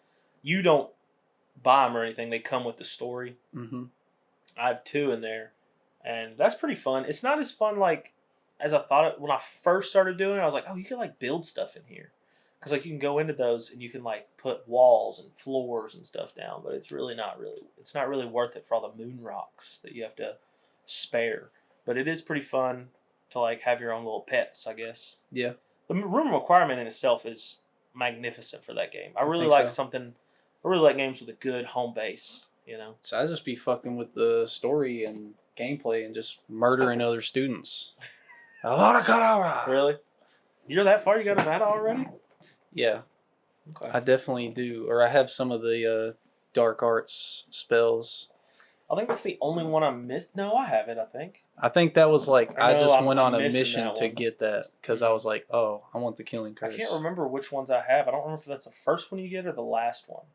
you don't buy them or anything. They come with the story. Mm-hmm. I have 2 in there, and that's pretty fun. It's not as fun like as I thought it when I first started doing it. I was like, oh, you can like build stuff in here, because like you can go into those and you can like put walls and floors and stuff down. But it's not really worth it for all the moon rocks that you have to spare. But it is pretty fun to like have your own little pets, I guess. Yeah. The room requirement in itself is magnificent for that game. I really like games with a good home base, you know. So I just be fucking with the story and gameplay and just murdering other students. Really? You're that far? You got a Nevada already? Yeah. Okay. I definitely do. Or I have some of the dark arts spells. I think that's the only one I missed. No, I have it, I think. I think that was like, I just went on a missing mission that to one. get that because I was like, oh, I want the killing curse. I can't remember which ones I have. I don't remember if that's the first one you get or the last one.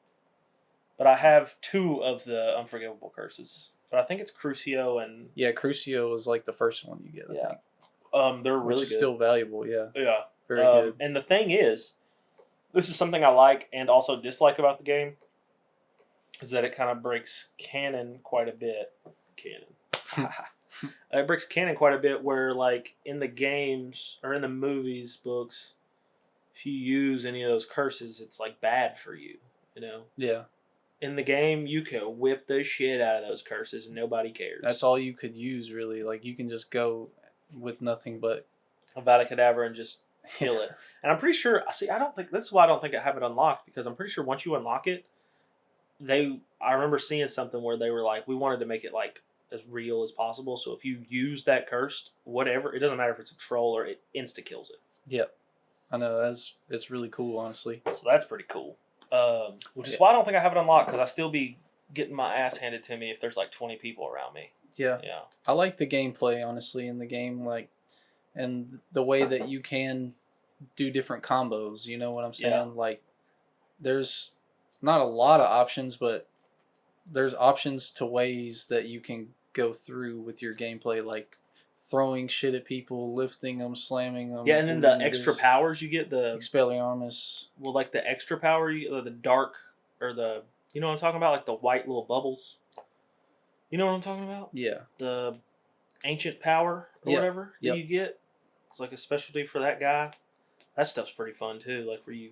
But I have 2 of the unforgivable curses. But I think it's Crucio and... Yeah, Crucio was like the first one you get, I think. They're really Which is good. still valuable, yeah. Yeah. Very good. And the thing is, this is something I like and also dislike about the game, is that it kind of breaks canon quite a bit. It breaks canon quite a bit where, like, in the games or in the movies, books, if you use any of those curses, it's, like, bad for you, you know? Yeah. In the game, you can whip the shit out of those curses and nobody cares. That's all you could use, really. Like, you can just go with nothing but Avada Kedavra and just kill it. And I'm pretty sure, that's why I don't think I have it unlocked, because I'm pretty sure once you unlock it, I remember seeing something where they were like, we wanted to make it like as real as possible. So if you use that cursed, whatever, it doesn't matter if it's a troll or it insta kills it. Yep. I know, it's really cool, honestly. So that's pretty cool. Which is why I don't think I have it unlocked, because I still be getting my ass handed to me if there's like 20 people around me. Yeah. Yeah. I like the gameplay, honestly, in the game, like, and the way that you can do different combos. You know what I'm saying? Yeah. Like, there's not a lot of options, but there's options to ways that you can go through with your gameplay, like throwing shit at people, lifting them, slamming them. Yeah, and then the extra powers you get, the Expelliarmus. Well, like the extra power, the dark, or you know what I'm talking about? Like the white little bubbles. You know what I'm talking about? Yeah. The ancient power or whatever that you get. It's like a specialty for that guy. That stuff's pretty fun too. Like where you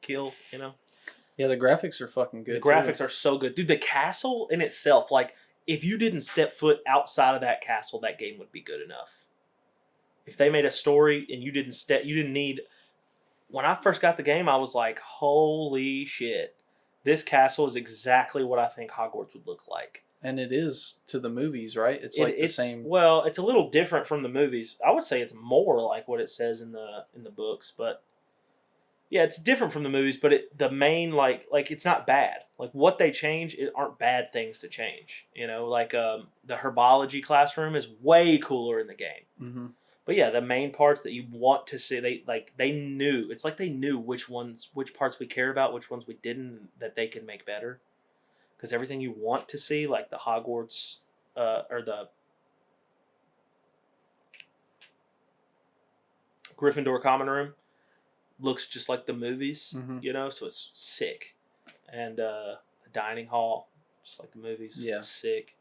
kill, you know? Yeah, the graphics are fucking good. The graphics are so good. Dude, the castle in itself, like, if you didn't step foot outside of that castle, that game would be good enough. If they made a story and you didn't need... When I first got the game, I was like, holy shit. This castle is exactly what I think Hogwarts would look like. And it is to the movies, right? It's like the same. Well, it's a little different from the movies. I would say it's more like what it says in the books, but yeah, it's different from the movies. But the main like it's not bad. Like what they change, it aren't bad things to change. You know, like the herbology classroom is way cooler in the game. Mm-hmm. But yeah, the main parts that you want to see, they knew. It's like they knew which parts we cared about, which ones we didn't, that they can make better. Because everything you want to see, like the Hogwarts, or the Gryffindor common room, looks just like the movies, you know, so it's sick. And the the dining hall, just like the movies. Yeah. Sick.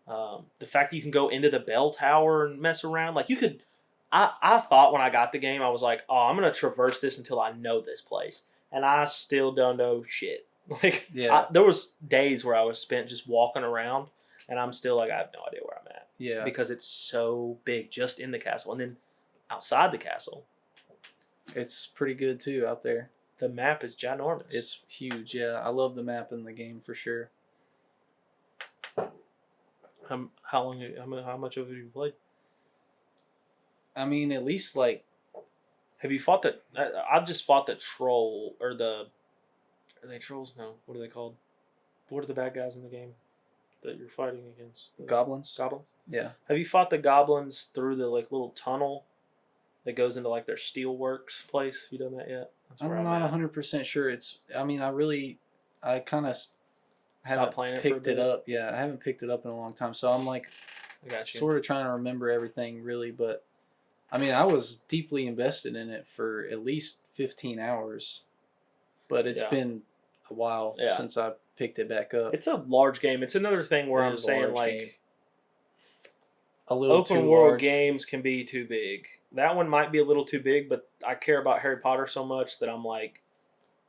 The fact that you can go into the bell tower and mess around, like you could. I thought when I got the game, I was like, oh, I'm gonna traverse this until I know this place, and I still don't know shit. Like, Yeah. there was days where I was spent just walking around, and I'm still like, I have no idea where I'm at. Yeah. Because it's so big, just in the castle, and then outside the castle, It's pretty good too out there. the map is ginormous. It's huge. Yeah, I love the map in the game for sure. How much of it have you played? I mean, at least like Have you fought the? I've just fought the troll or the. Are they trolls? No. What are they called? What are the bad guys in the game that you're fighting against? The goblins. Goblins. Yeah. Have you fought the goblins through the like little tunnel that goes into like their steelworks place? Have you done that yet? That's I'm not 100% sure. I kind of haven't playing it picked for a it bit? up. Yeah, I haven't picked it up in a long time. So I'm like I got you. sort of trying to remember everything really, but I mean, I was deeply invested in it for at least 15 hours, but it's been a while since I picked it back up. It's a large game. It's another thing where I'm saying like game. A little open too world large. games can be too big. That one might be a little too big, but I care about Harry Potter so much that I'm like,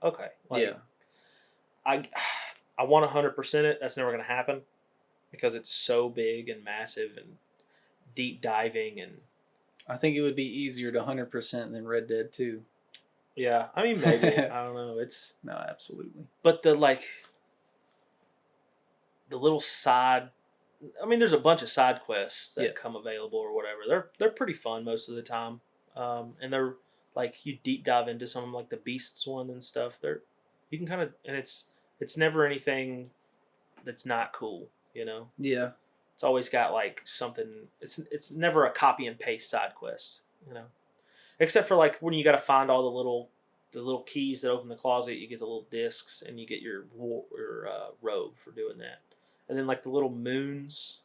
okay, like, Yeah. I want 100% it. That's never going to happen because it's so big and massive and deep diving and. I think it would be easier to 100% than Red Dead 2. Yeah, I mean maybe I don't know. It's No, absolutely. but the little side. I mean, there's a bunch of side quests that come available or whatever. They're pretty fun most of the time, and they're like you deep dive into some of them, like the Beasts one and stuff. You can kind of and it's never anything that's not cool, you know. Yeah. It's always got like something. It's never a copy and paste side quest, you know. Except for like when you got to find all the little keys that open the closet, you get the little discs and you get your robe for doing that. And then like the little moons.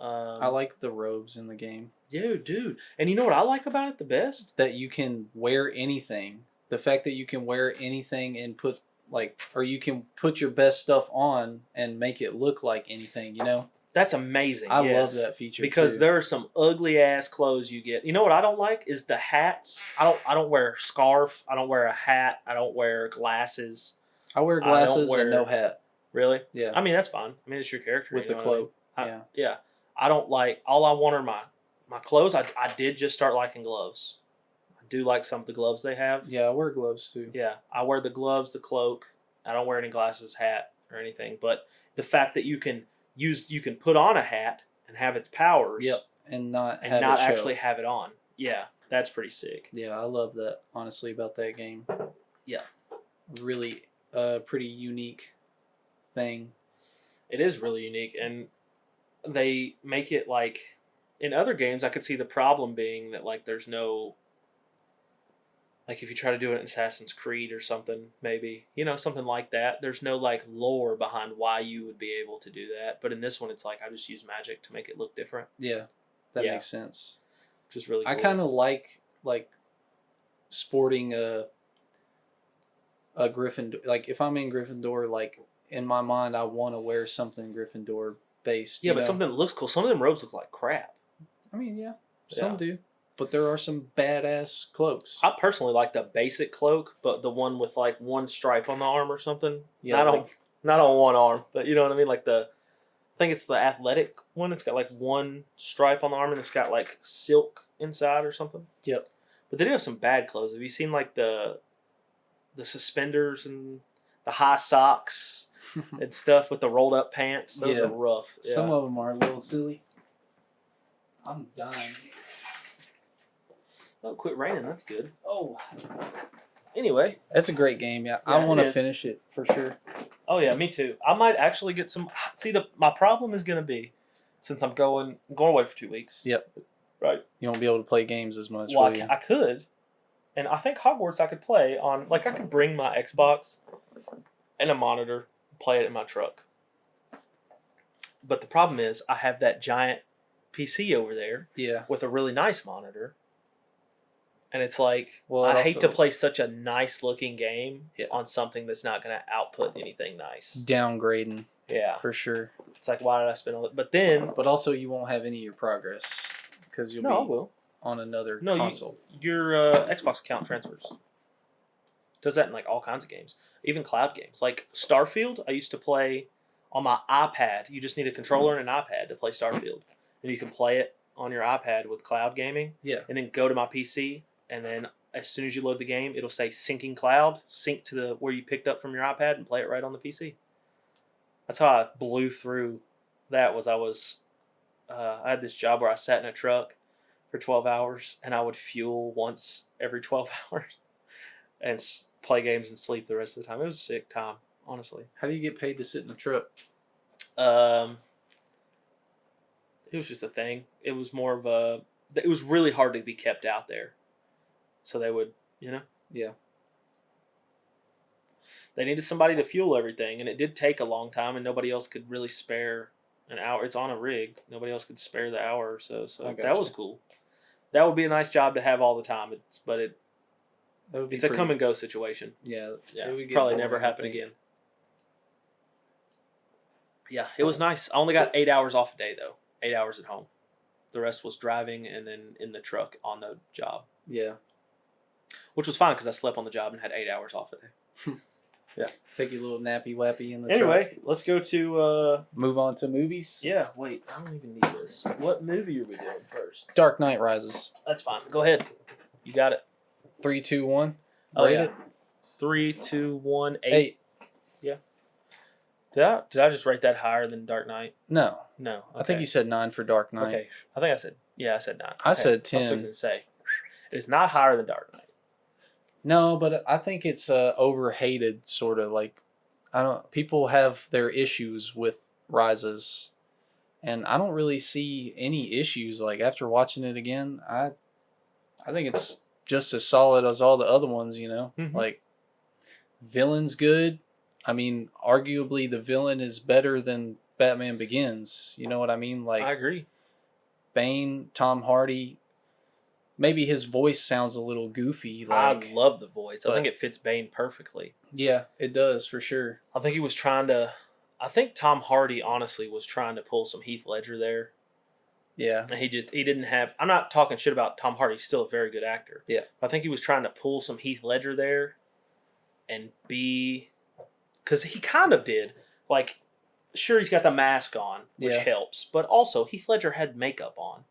I like the robes in the game. Dude. And you know what I like about it the best? That you can wear anything. The fact that you can wear anything and or you can put your best stuff on and make it look like anything, you know? That's amazing. I love that feature because there are some ugly ass clothes you get. You know what I don't like is the hats. I don't wear a scarf. I don't wear a hat. I don't wear glasses. I wear glasses and no hat. Really? Yeah. I mean that's fine. I mean it's your character with the cloak. Yeah. I don't like. All I want are my clothes. I did just start liking gloves. I do like some of the gloves they have. Yeah, I wear gloves too. Yeah, I wear the gloves, the cloak. I don't wear any glasses, hat, or anything. But the fact that you can put on a hat and have its powers. Yep, and not actually have it on. Yeah, that's pretty sick. Yeah, I love that honestly about that game. Yeah, really, pretty unique thing. It is really unique, and they make it like in other games. I could see the problem being that like there's no. Like if you try to do it in Assassin's Creed or something, maybe, you know, something like that. There's no like lore behind why you would be able to do that. But in this one, it's like I just use magic to make it look different. Yeah, that makes sense. Just really cool. I kind of like sporting a Gryffindor. Like if I'm in Gryffindor, like in my mind, I want to wear something Gryffindor based. Yeah, but something that looks cool. Some of them robes look like crap. I mean, yeah, some do. But there are some badass cloaks. I personally like the basic cloak, but the one with like one stripe on the arm or something. Yeah, not on one arm, but you know what I mean. Like I think it's the athletic one. It's got like one stripe on the arm and it's got like silk inside or something. Yep. But they do have some bad clothes. Have you seen like the suspenders and the high socks and stuff with the rolled up pants? Those are rough. Yeah. Some of them are a little silly. I'm dying. Oh, quit raining. That's good. Oh. Anyway. That's a great game, yeah. I want to finish it for sure. Oh, yeah, me too. I might actually get some... See, my problem is going to be, since I'm going away for 2 weeks. Yep. Right. You won't be able to play games as much, well, I could. And I think Hogwarts I could play on... Like, I could bring my Xbox and a monitor, play it in my truck. But the problem is, I have that giant PC over there. Yeah. With a really nice monitor. And it's like, Well, it I hate to also- play such a nice looking game Yeah. on something that's not going to output anything nice. Downgrading Yeah. for sure. It's like, why did I spend all that? But then. But also, you won't have any of your progress because you'll No, I be will. on another No, console. your Xbox account transfers. Does that in like all kinds of games, even cloud games. Like Starfield, I used to play on my iPad. You just need a controller and an iPad to play Starfield, and you can play it on your iPad with cloud gaming. Yeah. And then go to my PC, and then as soon as you load the game, it'll say syncing cloud, sync to the where you picked up from your iPad, and play it right on the PC. That's how I blew through. That was I had this job where I sat in a truck for 12 hours, and I would fuel once every 12 hours and play games and sleep the rest of the time. It was a sick time, honestly. How do you get paid to sit in a truck? It was just a thing. It was more of a. It was really hard to be kept out there, so they would, Yeah. They needed somebody to fuel everything, and it did take a long time, and nobody else could really spare an hour. It's on a rig. Nobody else could spare the hour or so. So that was cool. That would be a nice job to have all the time. It's a come and go situation. Yeah. Yeah. Probably never happen again. Yeah, it was nice. I only got 8 hours off a day though. 8 hours at home. The rest was driving and then in the truck on the job. Yeah. Which was fine because I slept on the job and had 8 hours off a day. Yeah. Take your little nappy wappy in the Anyway, truck. let's go to move on to movies. Yeah, wait, I don't even need this. What movie are we doing first? Dark Knight Rises. That's fine. Go ahead. You got it. 3, 2, 1. Oh, Rate yeah. it. 3, 2, 1, 8. 8. Yeah. Did I just rate that higher than Dark Knight? No. No. Okay. I think you said 9 for Dark Knight. Okay. I think I said 9. I said 10. I was going to say. It's not higher than Dark Knight. No, but I think it's overhated, sort of like. People have their issues with Rises, and I don't really see any issues. Like after watching it again, I think it's just as solid as all the other ones. Mhm. Like villain's good. I mean, arguably the villain is better than Batman Begins. You know what I mean? Like I agree. Bane, Tom Hardy. Maybe his voice sounds a little goofy. Like, I love the voice. I think it fits Bane perfectly. Yeah, it does for sure. I think he was trying to. I think Tom Hardy honestly was trying to pull some Heath Ledger there. Yeah. And he didn't have. I'm not talking shit about Tom Hardy. He's still a very good actor. Yeah. But I think he was trying to pull some Heath Ledger there, and because he kind of did. Like, sure, he's got the mask on, which helps, but also Heath Ledger had makeup on.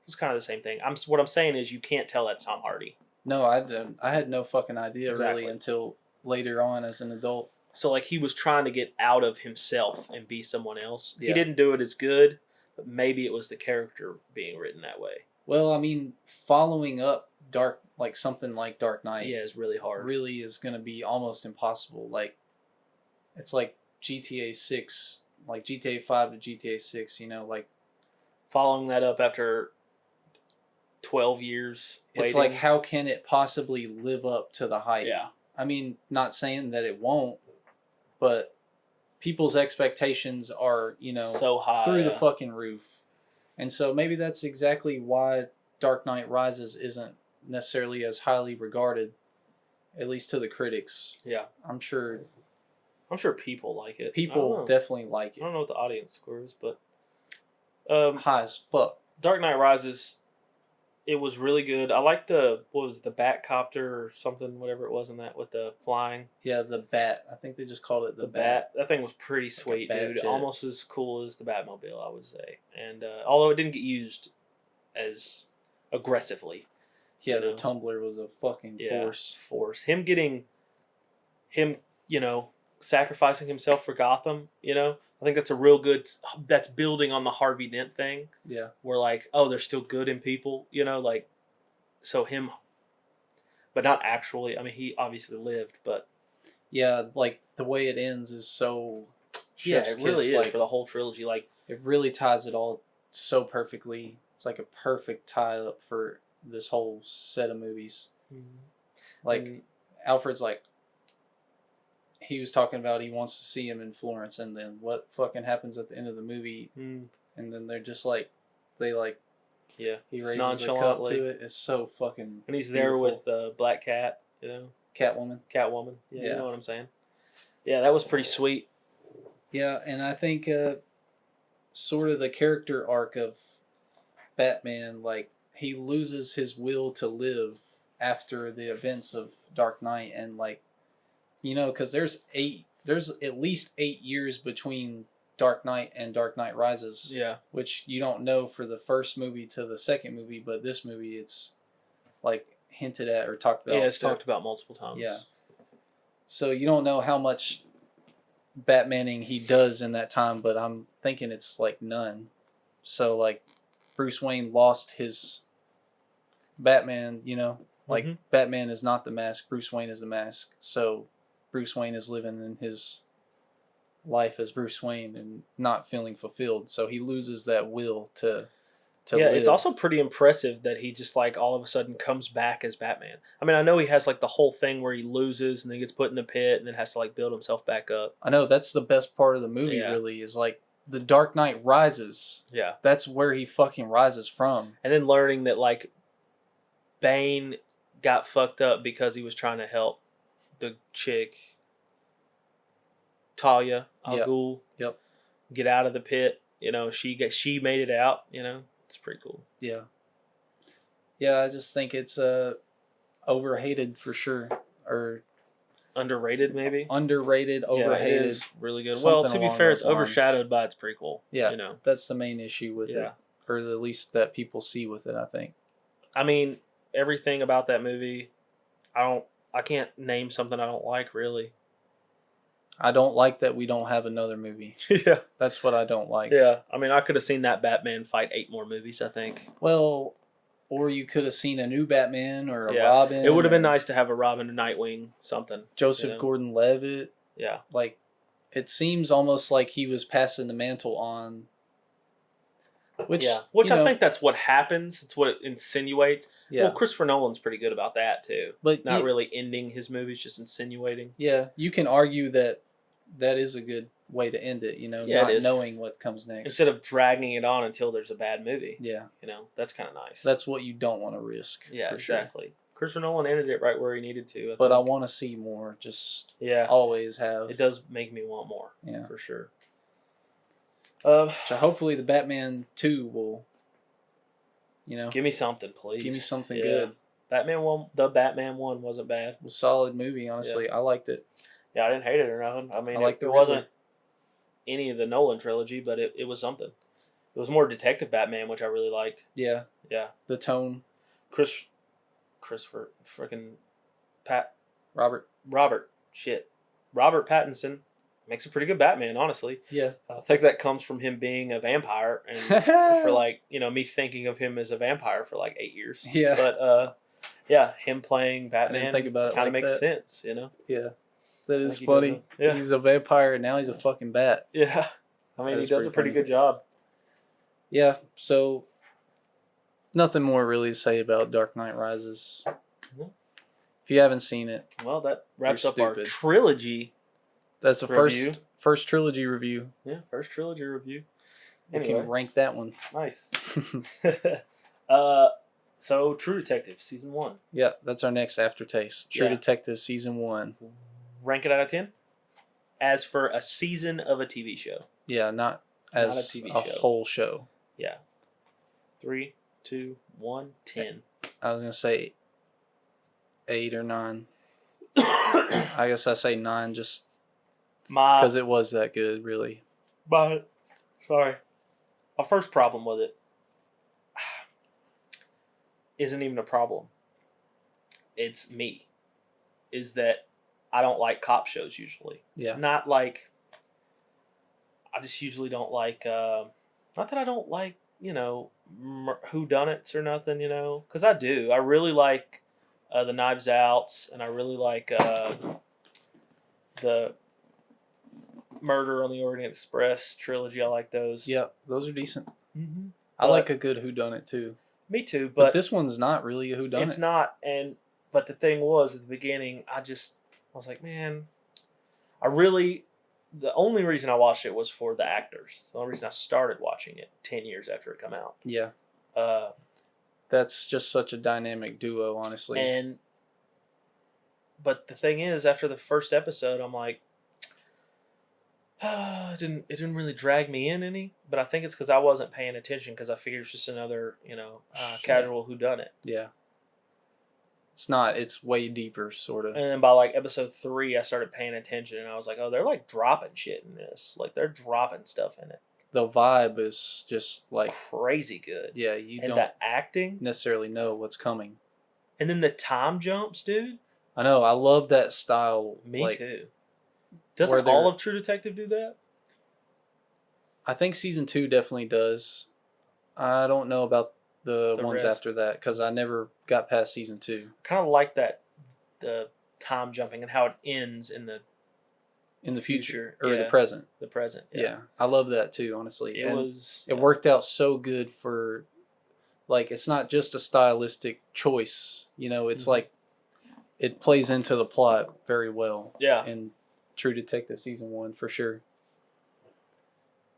It's kind of the same thing. What I'm saying is you can't tell that's Tom Hardy. No, I had no fucking idea really until later on as an adult. So like he was trying to get out of himself and be someone else. Yeah. He didn't do it as good, but maybe it was the character being written that way. Well, I mean, following up something like Dark Knight, is really hard. Really is going to be almost impossible. Like it's like GTA 6, like GTA 5 to GTA 6, like following that up after 12 years it's waiting. like how can it possibly live up to the hype? Yeah. I mean, not saying that it won't, but people's expectations are, so high through the fucking roof. And so maybe that's exactly why Dark Knight Rises isn't necessarily as highly regarded, at least to the critics. Yeah. I'm sure people like it. People definitely like it. I don't know what the audience score is, but high as fuck. Dark Knight Rises, it was really good. I like the Batcopter or something, whatever it was in that with the flying. Yeah, the Bat. I think they just called it the Bat. That thing was pretty sweet, dude. Jet. Almost as cool as the Batmobile, I would say. And although it didn't get used as aggressively. Yeah, the Tumbler was a fucking force. Him, sacrificing himself for Gotham, I think that's a real good, that's building on the Harvey Dent thing. Yeah. Where like, oh, there's still good in people, so him, but not actually. I mean, he obviously lived, but. Yeah, like the way it ends is so. Yeah, it really is for the whole trilogy. Like it really ties it all so perfectly. It's like a perfect tie up for this whole set of movies. Mm-hmm. Like Alfred's like. He was talking about he wants to see him in Florence, and then what fucking happens at the end of the movie, and then they're just like, they like Yeah, He just raises a cup nonchalantly. to it. It's so fucking. And he's there beautiful. with Black Cat, Catwoman. Catwoman. Yeah, Yeah. you know what I'm saying. Yeah, that was pretty sweet. Yeah, and I think sort of the character arc of Batman, like he loses his will to live after the events of Dark Knight, and like because there's at least 8 years between Dark Knight and Dark Knight Rises. Yeah, which you don't know for the first movie to the second movie, but this movie it's like hinted at or talked about. yeah, it's talked about multiple times. Yeah. So you don't know how much Batmaning he does in that time, but I'm thinking it's like none. So like Bruce Wayne lost his Batman, like Batman is not the mask, Bruce Wayne is the mask. So Bruce Wayne is living in his life as Bruce Wayne and not feeling fulfilled. So he loses that will to yeah, live. it's also pretty impressive that he just like all of a sudden comes back as Batman. I mean, I know he has like the whole thing where he loses and then gets put in the pit and then has to like build himself back up. I know that's the best part of the movie. Yeah. Really is like the Dark Knight Rises. Yeah, That's where he fucking rises from. and then learning that like Bane got fucked up because he was trying to help the chick Talia Al Ghul Yep. get out of the pit. She made it out. It's pretty cool. Yeah. Yeah, I just think it's overhated for sure, or Underrated maybe. underrated, overhated. Yeah, it is really good. Well, to be fair, it's those lines. overshadowed by its prequel. Yeah, that's the main issue with it, or at least that people see with it. I think. I mean, everything about that movie, I can't name something I don't like really. I don't like that we don't have another movie. Yeah. That's what I don't like. Yeah. I mean, I could have seen that Batman fight 8 more movies, I think. Well, or you could have seen a new Batman or a Robin. It would have been nice to have a Robin, a Nightwing, something. Joseph Gordon-Levitt. Yeah. Like, it seems almost like he was passing the mantle on. Which I think that's what happens. It's what it insinuates. Yeah. Well, Christopher Nolan's pretty good about that, too. But not really ending his movies, just insinuating. Yeah, you can argue that is a good way to end it, not knowing what comes next. Instead of dragging it on until there's a bad movie. Yeah. That's kind of nice. That's what you don't want to risk. Yeah, for exactly. Sure. Christopher Nolan ended it right where he needed to. I want to see more. Just always have. It does make me want more. Yeah. For sure. So hopefully the Batman 2 will, give me something, please. Give me something good. The Batman 1 wasn't bad. It was a solid movie, honestly. I liked it. Yeah, I didn't hate it or nothing. I mean, it wasn't any of the Nolan trilogy, but it was something. It was more Detective Batman, which I really liked. Yeah. Yeah. The tone. Christopher, freaking Robert Pattinson makes a pretty good Batman, honestly. Yeah. I think that comes from him being a vampire and for me thinking of him as a vampire for 8 years. Yeah. But him playing Batman kind of makes sense, Yeah. That is funny. He's a vampire and now he's a fucking bat. Yeah. I mean, he does a pretty good job. Yeah. So nothing more really to say about Dark Knight Rises. Mm-hmm. If you haven't seen it, well, that wraps up our trilogy. That's the first trilogy review. Yeah, first trilogy review. Anyway. We can rank that one. Nice. So True Detective season 1. Yeah, that's our next aftertaste. True Detective season 1. Rank it out of 10. As for a season of a TV show. Yeah, not as a TV show. Whole show. Yeah. 3, 2, 1, 10. I was gonna say 8 or 9. I guess I say 9 just because it was that good, really. My first problem with it isn't even a problem. It's me. Is that I don't like cop shows usually. Yeah. Not like. I just usually don't like. Not that I don't like, whodunits or nothing, because I do. I really like the Knives Outs, and I really like the Murder on the Orient Express trilogy. I like those. Yeah, those are decent. Mm-hmm. I like a good whodunit too. Me too, but this one's not really a whodunit. It's not, but the thing was at the beginning, I was like, man, the only reason I watched it was for the actors. The only reason I started watching it 10 years after it came out. Yeah. That's just such a dynamic duo, honestly. But the thing is, after the first episode, I'm like, it didn't really drag me in any. But I think it's because I wasn't paying attention because I figured it's just another casual whodunit. Yeah. It's not. It's way deeper, sort of. And then by like episode 3, I started paying attention, and I was like, oh, they're like dropping shit in this. Like they're dropping stuff in it. The vibe is just like Crazy good. Yeah, you And don't the acting, necessarily know what's coming. and then the time jumps, dude. I know. I love that style. Me like, too. where Doesn't they're- all of True Detective do that? I think season 2 definitely does. I don't know about the ones rest. after that because I never got past season 2. Kind of like that, the time jumping and how it ends in the Future or yeah. the present. The present. Yeah. I love that too, honestly. It worked out so good for, like, it's not just a stylistic choice. It's like it plays into the plot very well. Yeah. In True Detective season 1 for sure.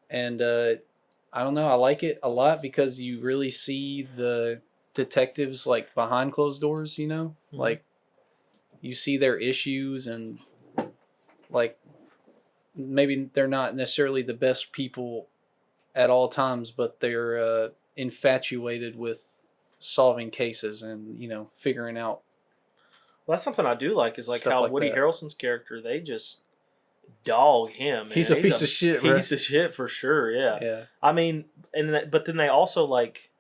And I don't know, I like it a lot because you really see the detectives like behind closed doors, like you see their issues, and like maybe they're not necessarily the best people at all times, but they're infatuated with solving cases and figuring out. Well, that's something I do like is like Stuff how like Woody that. Harrelson's character, they just dog him. Man. He's a piece of shit, bro. Piece of shit for sure. Yeah. Yeah. I mean, but then they also like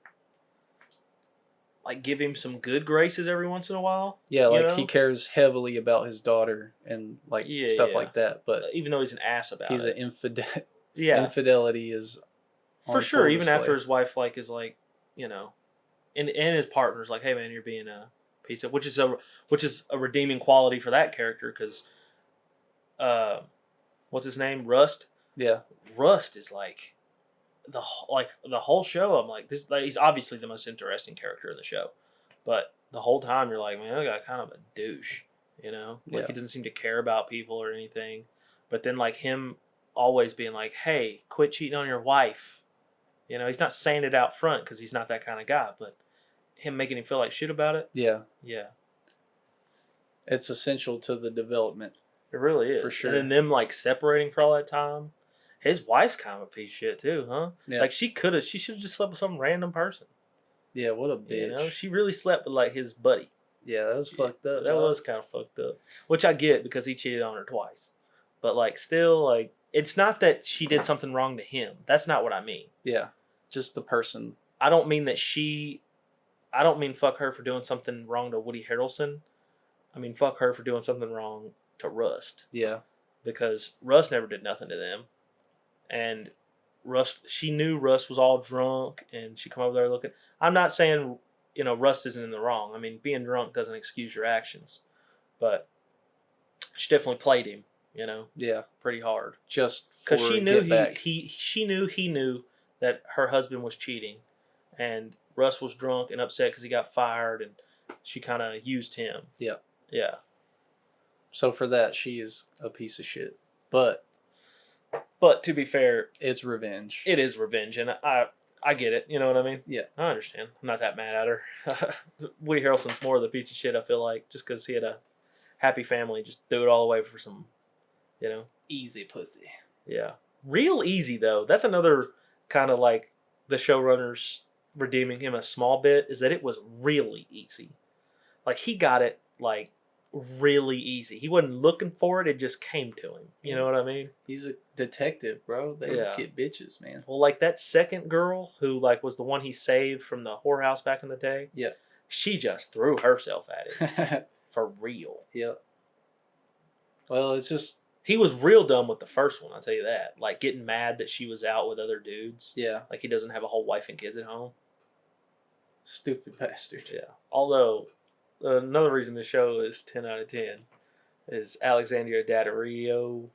give him some good graces every once in a while. Yeah, like he cares heavily about his daughter and stuff yeah. like that. But even though he's an ass about he's it, an infidel. yeah, Infidelity is for on sure. full Even display. after his wife is and his partner's like, hey man, you're being a piece of, which is a redeeming quality for that character because, what's his name, Rust? Yeah, Rust is like the whole show. I'm like this. Like, he's obviously the most interesting character in the show, but the whole time you're like, man, that guy kind of a douche. He doesn't seem to care about people or anything. But then like him always being like, hey, quit cheating on your wife. He's not saying it out front because he's not that kind of guy, but him making him feel like shit about it. Yeah. It's essential to the development. It really is. For sure. And then them like separating for all that time. His wife's kind of a piece of shit too, huh? Yeah. Like she should have just slept with some random person. Yeah, what a bitch. She really slept with like his buddy. Yeah, that was fucked up. That was kind of fucked up. Which I get because he cheated on her twice. But like still like it's not that she did something wrong to him. That's not what I mean. Yeah. Just the person. I don't mean fuck her for doing something wrong to Woody Harrelson. I mean fuck her for doing something wrong to Rust. Yeah. Because Rust never did nothing to them. And she knew Rust was all drunk and she come over there looking. I'm not saying, Rust isn't in the wrong. I mean, being drunk doesn't excuse your actions. But she definitely played him, Yeah. pretty hard. Just because she knew he knew that her husband was cheating, and Russ was drunk and upset because he got fired, and she kind of used him. Yeah. Yeah. So for that, she is a piece of shit. But to be fair, it's revenge. It is revenge, and I get it. You know what I mean? Yeah. I understand. I'm not that mad at her. Woody Harrelson's more of the piece of shit, I feel like, just because he had a happy family, just threw it all away for some, easy pussy. Yeah. Real easy, though. That's another kind of like the showrunners redeeming him a small bit, is that it was really easy. Like, he got it, like, really easy. He wasn't looking for it. It just came to him. You know what I mean? He's a detective, bro. They get bitches, man. Well, like that second girl who like was the one he saved from the whorehouse back in the day. Yeah. She just threw herself at him. For real. Yep. Well, it's just... He was real dumb with the first one, I'll tell you that. Like, getting mad that she was out with other dudes. Yeah. Like, he doesn't have a whole wife and kids at home. Stupid bastard. Yeah. Although, another reason the show is 10 out of 10 is Alexandria Daddario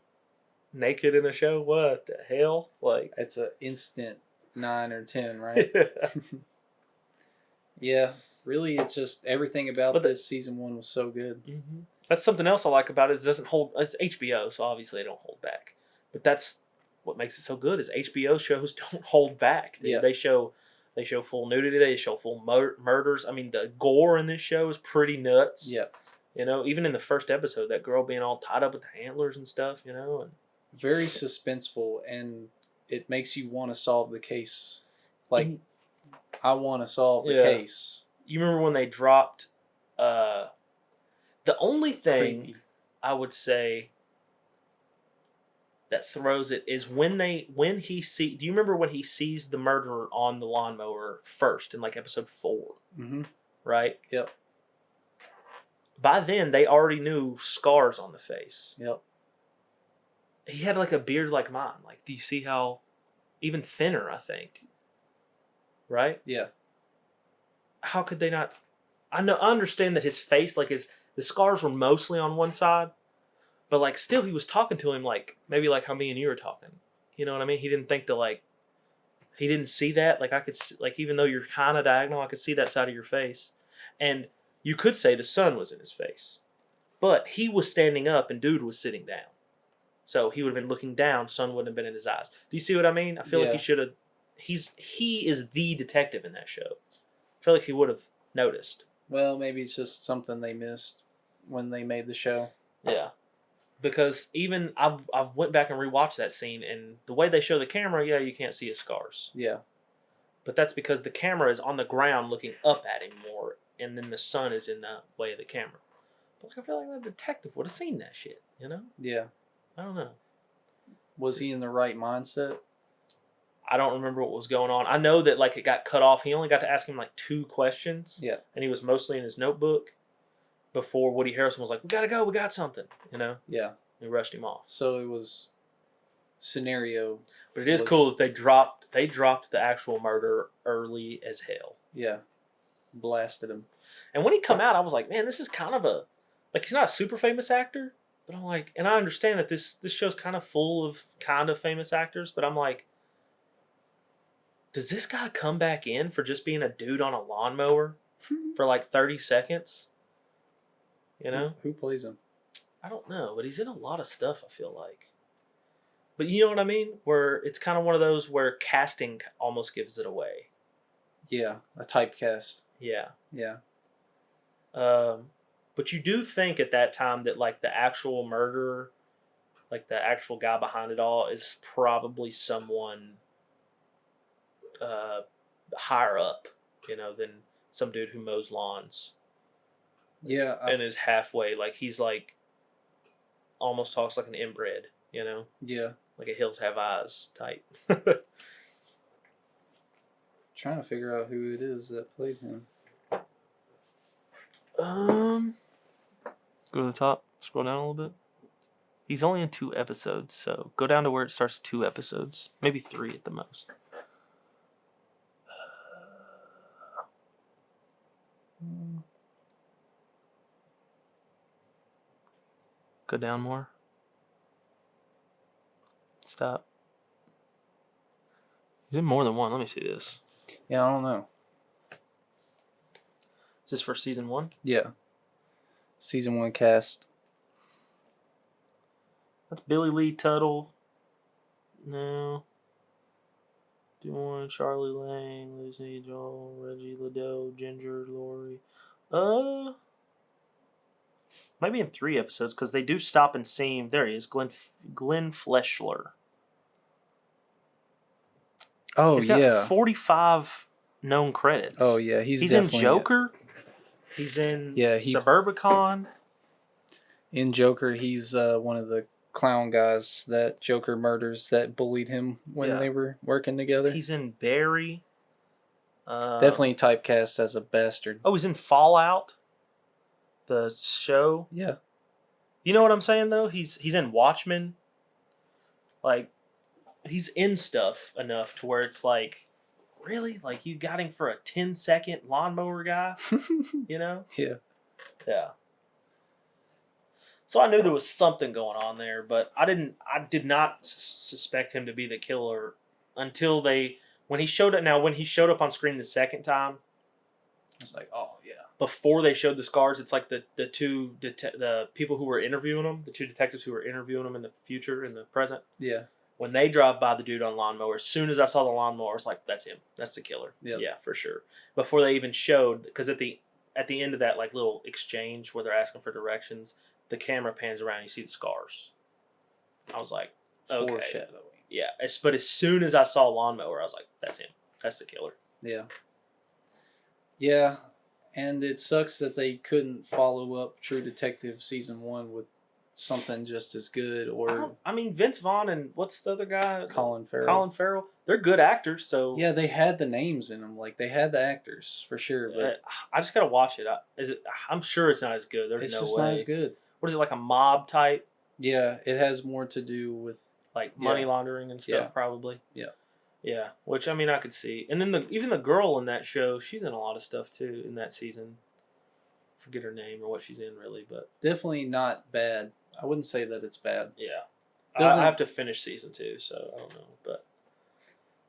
naked in a show. What the hell? Like, it's an instant 9 or 10, right? Yeah. Really, it's just everything about this season 1 was so good. Mm-hmm. That's something else I like about it. Is it doesn't hold. It's HBO, so obviously they don't hold back. But that's what makes it so good. Is HBO shows don't hold back. Yeah. They show They show full nudity. They show full murders. I mean, the gore in this show is pretty nuts. Yeah. You know, even in the first episode, that girl being all tied up with the antlers and stuff, you know. And very suspenseful, and it makes you want to solve the case. Like, I want to solve the case. You remember when they dropped the only thing Creepy. I would say that throws it is when he see. Do you remember when he sees the murderer on the lawnmower first in like episode 4? Mm-hmm. Right? Yep. By then, they already knew scars on the face. Yep. He had like a beard like mine. Like, do you see how even thinner? I think. Right? Yeah. How could they not? I understand that his face, like the scars were mostly on one side, but like still, he was talking to him like maybe like how me and you were talking. You know what I mean? He didn't think to like. He didn't see that. Like I could see, like even though you're kind of diagonal, I could see that side of your face, and you could say the sun was in his face, but he was standing up and dude was sitting down, so he would have been looking down. Sun wouldn't have been in his eyes. Do you see what I mean? I feel like he should have. He is the detective in that show. I feel like he would have noticed. Well, maybe it's just something they missed when they made the show. Yeah, because even I've went back and rewatched that scene, and the way they show the camera, yeah, you can't see his scars. Yeah, but that's because the camera is on the ground looking up at him more, and then the sun is in the way of the camera. But like, I feel like the detective would have seen that shit. You know? Yeah. I don't know. Was he in the right mindset? I don't remember what was going on. I know that like it got cut off. He only got to ask him like 2 questions. Yeah. And he was mostly in his notebook before Woody Harrelson was like, "We gotta go. We got something." You know. Yeah. And rushed him off. So it was scenario. But it is cool that they dropped the actual murder early as hell. Yeah. Blasted him. And when he come out, I was like, man, this is kind of a like he's not a super famous actor, but I'm like, and I understand that this show's kind of full of kind of famous actors, but I'm like, does this guy come back in for just being a dude on a lawnmower for like 30 seconds? You know? Who plays him? I don't know, but he's in a lot of stuff, I feel like. But you know what I mean? Where it's kind of one of those where casting almost gives it away. Yeah, a typecast. Yeah. Yeah. But you do think at that time that like the actual murderer, like the actual guy behind it all, is probably someone higher up, you know, than some dude who mows lawns. Yeah. And is halfway, like he's like almost talks like an inbred, you know? Yeah. Like a Hills Have Eyes type. Trying to figure out who it is that played him. Go to the top, scroll down a little bit. He's only in 2 episodes, so go down to where it starts 2 episodes. Maybe 3 at the most. Go down more. Stop. He's in more than one. Let me see this. Yeah, I don't know. Is this for season 1? Yeah. Season 1 cast. That's Billy Lee Tuttle. No. Duane, Charlie Lang, Lucy Joel, Reggie Ledoux, Ginger, Lori. Maybe in 3 episodes because they do stop and see him. There he is, Glenn Fleshler. Oh, he's got 45 known credits. Oh, yeah. He's in Joker. He's in Suburbicon. In Joker, he's one of the clown guys that Joker murders that bullied him when they were working together. He's in Barry. Definitely typecast as a bastard. Oh, he's in Fallout, the show. Yeah. You know what I'm saying, though? He's in Watchmen. Like, he's in stuff enough to where it's like, really? Like, you got him for a 10-second lawnmower guy? You know? Yeah. Yeah. So I knew there was something going on there, but I did not suspect him to be the killer until when he showed up on screen the second time. I was like, oh yeah. Before they showed the scars, it's like the people who were interviewing him, the 2 detectives who were interviewing him in the future, in the present. Yeah. when they drive by the dude on lawnmower, as soon as I saw the lawnmower, I was like, that's him. That's the killer. Yep. Yeah, for sure. Before they even showed, because at the end of that like little exchange where they're asking for directions, the camera pans around and you see the scars. I was like, okay. Foreshadowing. Yeah. But as soon as I saw lawnmower, I was like, that's him. That's the killer. Yeah. Yeah. And it sucks that they couldn't follow up True Detective season 1 with something just as good. Or I mean, Vince Vaughn and what's the other guy? Colin Farrell. Colin Farrell. They're good actors, so yeah, they had the names in them. Like they had the actors for sure, but I just gotta watch it. I'm sure it's not as good. There's it's no just way. not as good. What is it, like a mob type? Yeah, it has more to do with like money laundering and stuff, Yeah. probably. Yeah. Yeah, which I mean I could see. And then even the girl in that show, she's in a lot of stuff too in that season. Forget her name or what she's in really, but definitely not bad. I wouldn't say that it's bad. yeah. Doesn't- I have to finish season 2, so I don't know. But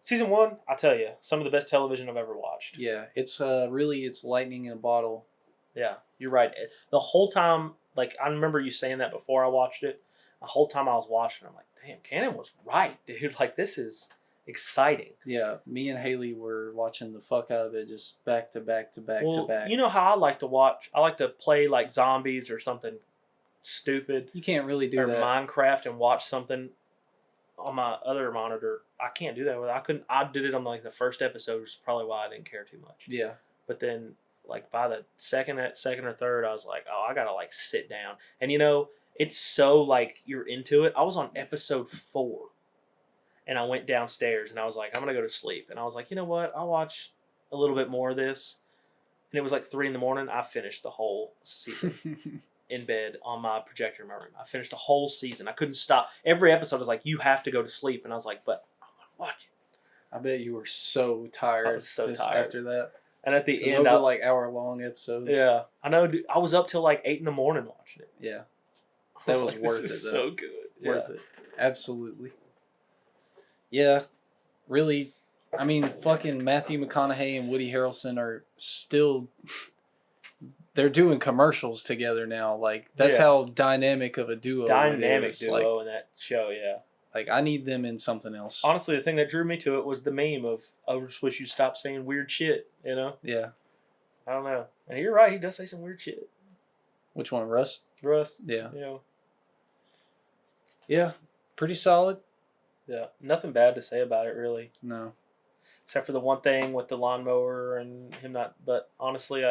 season 1, I tell you, some of the best television I've ever watched. Yeah, it's really it's lightning in a bottle. Yeah, you're right. The whole time, like I remember you saying that before I watched it. The whole time I was watching, I'm like, damn, Cannon was right, dude. Like this is exciting. Yeah, me and Haley were watching the fuck out of it, just back to back to back to back. You know how I like to watch? I like to play like zombies or something stupid. You can't really do or that. Minecraft and watch something on my other monitor. I can't do that with it. I couldn't. I did it on like the first episode, which is probably why I didn't care too much. Yeah, But then, like by the second or third, I was like, oh, I gotta like sit down. And you know, it's so like you're into it. I was on episode 4, and I went downstairs and I was like, I'm gonna go to sleep. And I was like, you know what? I'll watch a little bit more of this. And it was like 3 a.m. I finished the whole season in bed on my projector in my room. I finished the whole season. I couldn't stop. Every episode was like, you have to go to sleep. And I was like, but I want to watch it. I bet you were so tired. I was so just tired. after that. And at the end, those are like hour-long episodes. yeah, I know. Dude, I was up till like 8 a.m. watching it. Yeah, I that was like, worth this it. is Though. so good. Worth it. Absolutely. Yeah, really. I mean, fucking Matthew McConaughey and Woody Harrelson are still. They're doing commercials together now. Like that's how dynamic of a duo. Dynamic it is. duo in that show. Yeah. Like I need them in something else. Honestly, the thing that drew me to it was the meme of I just wish you'd stop saying weird shit. You know. Yeah. I don't know. And you're right. He does say some weird shit. Which one, Russ? Russ. Yeah. You know. Yeah. Pretty solid. Yeah. Nothing bad to say about it, really. No. Except for the one thing with the lawnmower and him not. But honestly,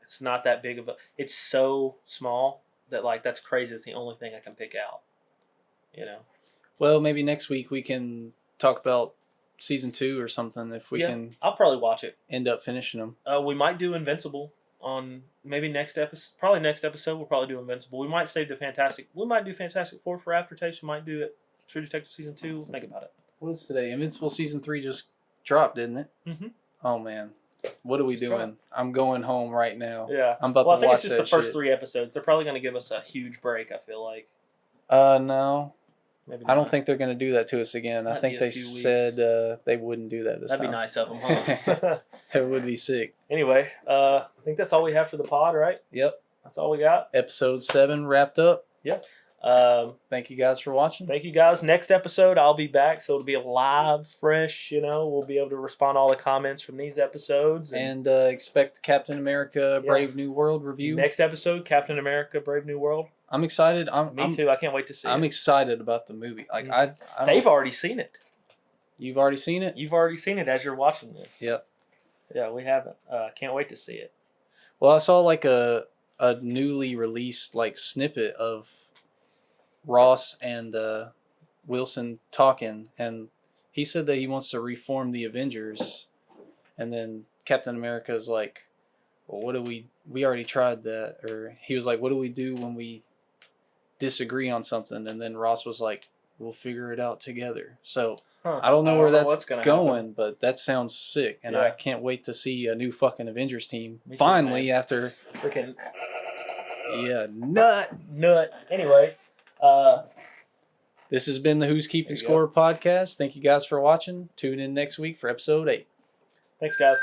it's not that big of a. It's so small that like that's crazy. It's the only thing I can pick out. You know. Well, maybe next week we can talk about season 2 or something if we can I'll probably watch it. end up finishing them. We might do Invincible on maybe next episode. Probably next episode we'll probably do Invincible. We might save the Fantastic. We might do Fantastic Four for aftertaste. We might do it. True Detective season 2. Think about it. What's today? Invincible season 3 just dropped, didn't it? Mm-hmm. Oh man, what are we doing? dropped. I'm going home right now. Yeah, I'm about well, to I think watch it's just that the first shit. 3 episodes. They're probably going to give us a huge break. I feel like. No. Maybe I don't not. think they're going to do that to us again. I Might think be a they few weeks. said they wouldn't do that this That'd time. be nice of them, huh? It would be sick. Anyway, I think that's all we have for the pod, right? Yep. That's all we got. Episode 7 wrapped up. Thank you guys for watching. Thank you guys. Next episode, I'll be back, so it'll be a live, fresh. You know, we'll be able to respond to all the comments from these episodes. And expect Captain America Brave New World review. Next episode, Captain America: Brave New World. I'm excited. Me too. I can't wait to see I'm it. excited about the movie. Like I They've already seen it. You've already seen it? You've already seen it as you're watching this. Yep. Yeah, we haven't. Can't wait to see it. Well, I saw like a newly released like snippet of Ross and Wilson talking, and he said that he wants to reform the Avengers, and then Captain America's like, well, what do we already tried that, or he was like, what do we do when we disagree on something? And then Ross was like, we'll figure it out together. So I don't know where that's going, but that sounds sick, and I can't wait to see a new fucking Avengers team finally after freaking nut. Anyway, this has been the Who's Keeping Score podcast. Thank you guys for watching. Tune in next week for episode 8. Thanks, guys.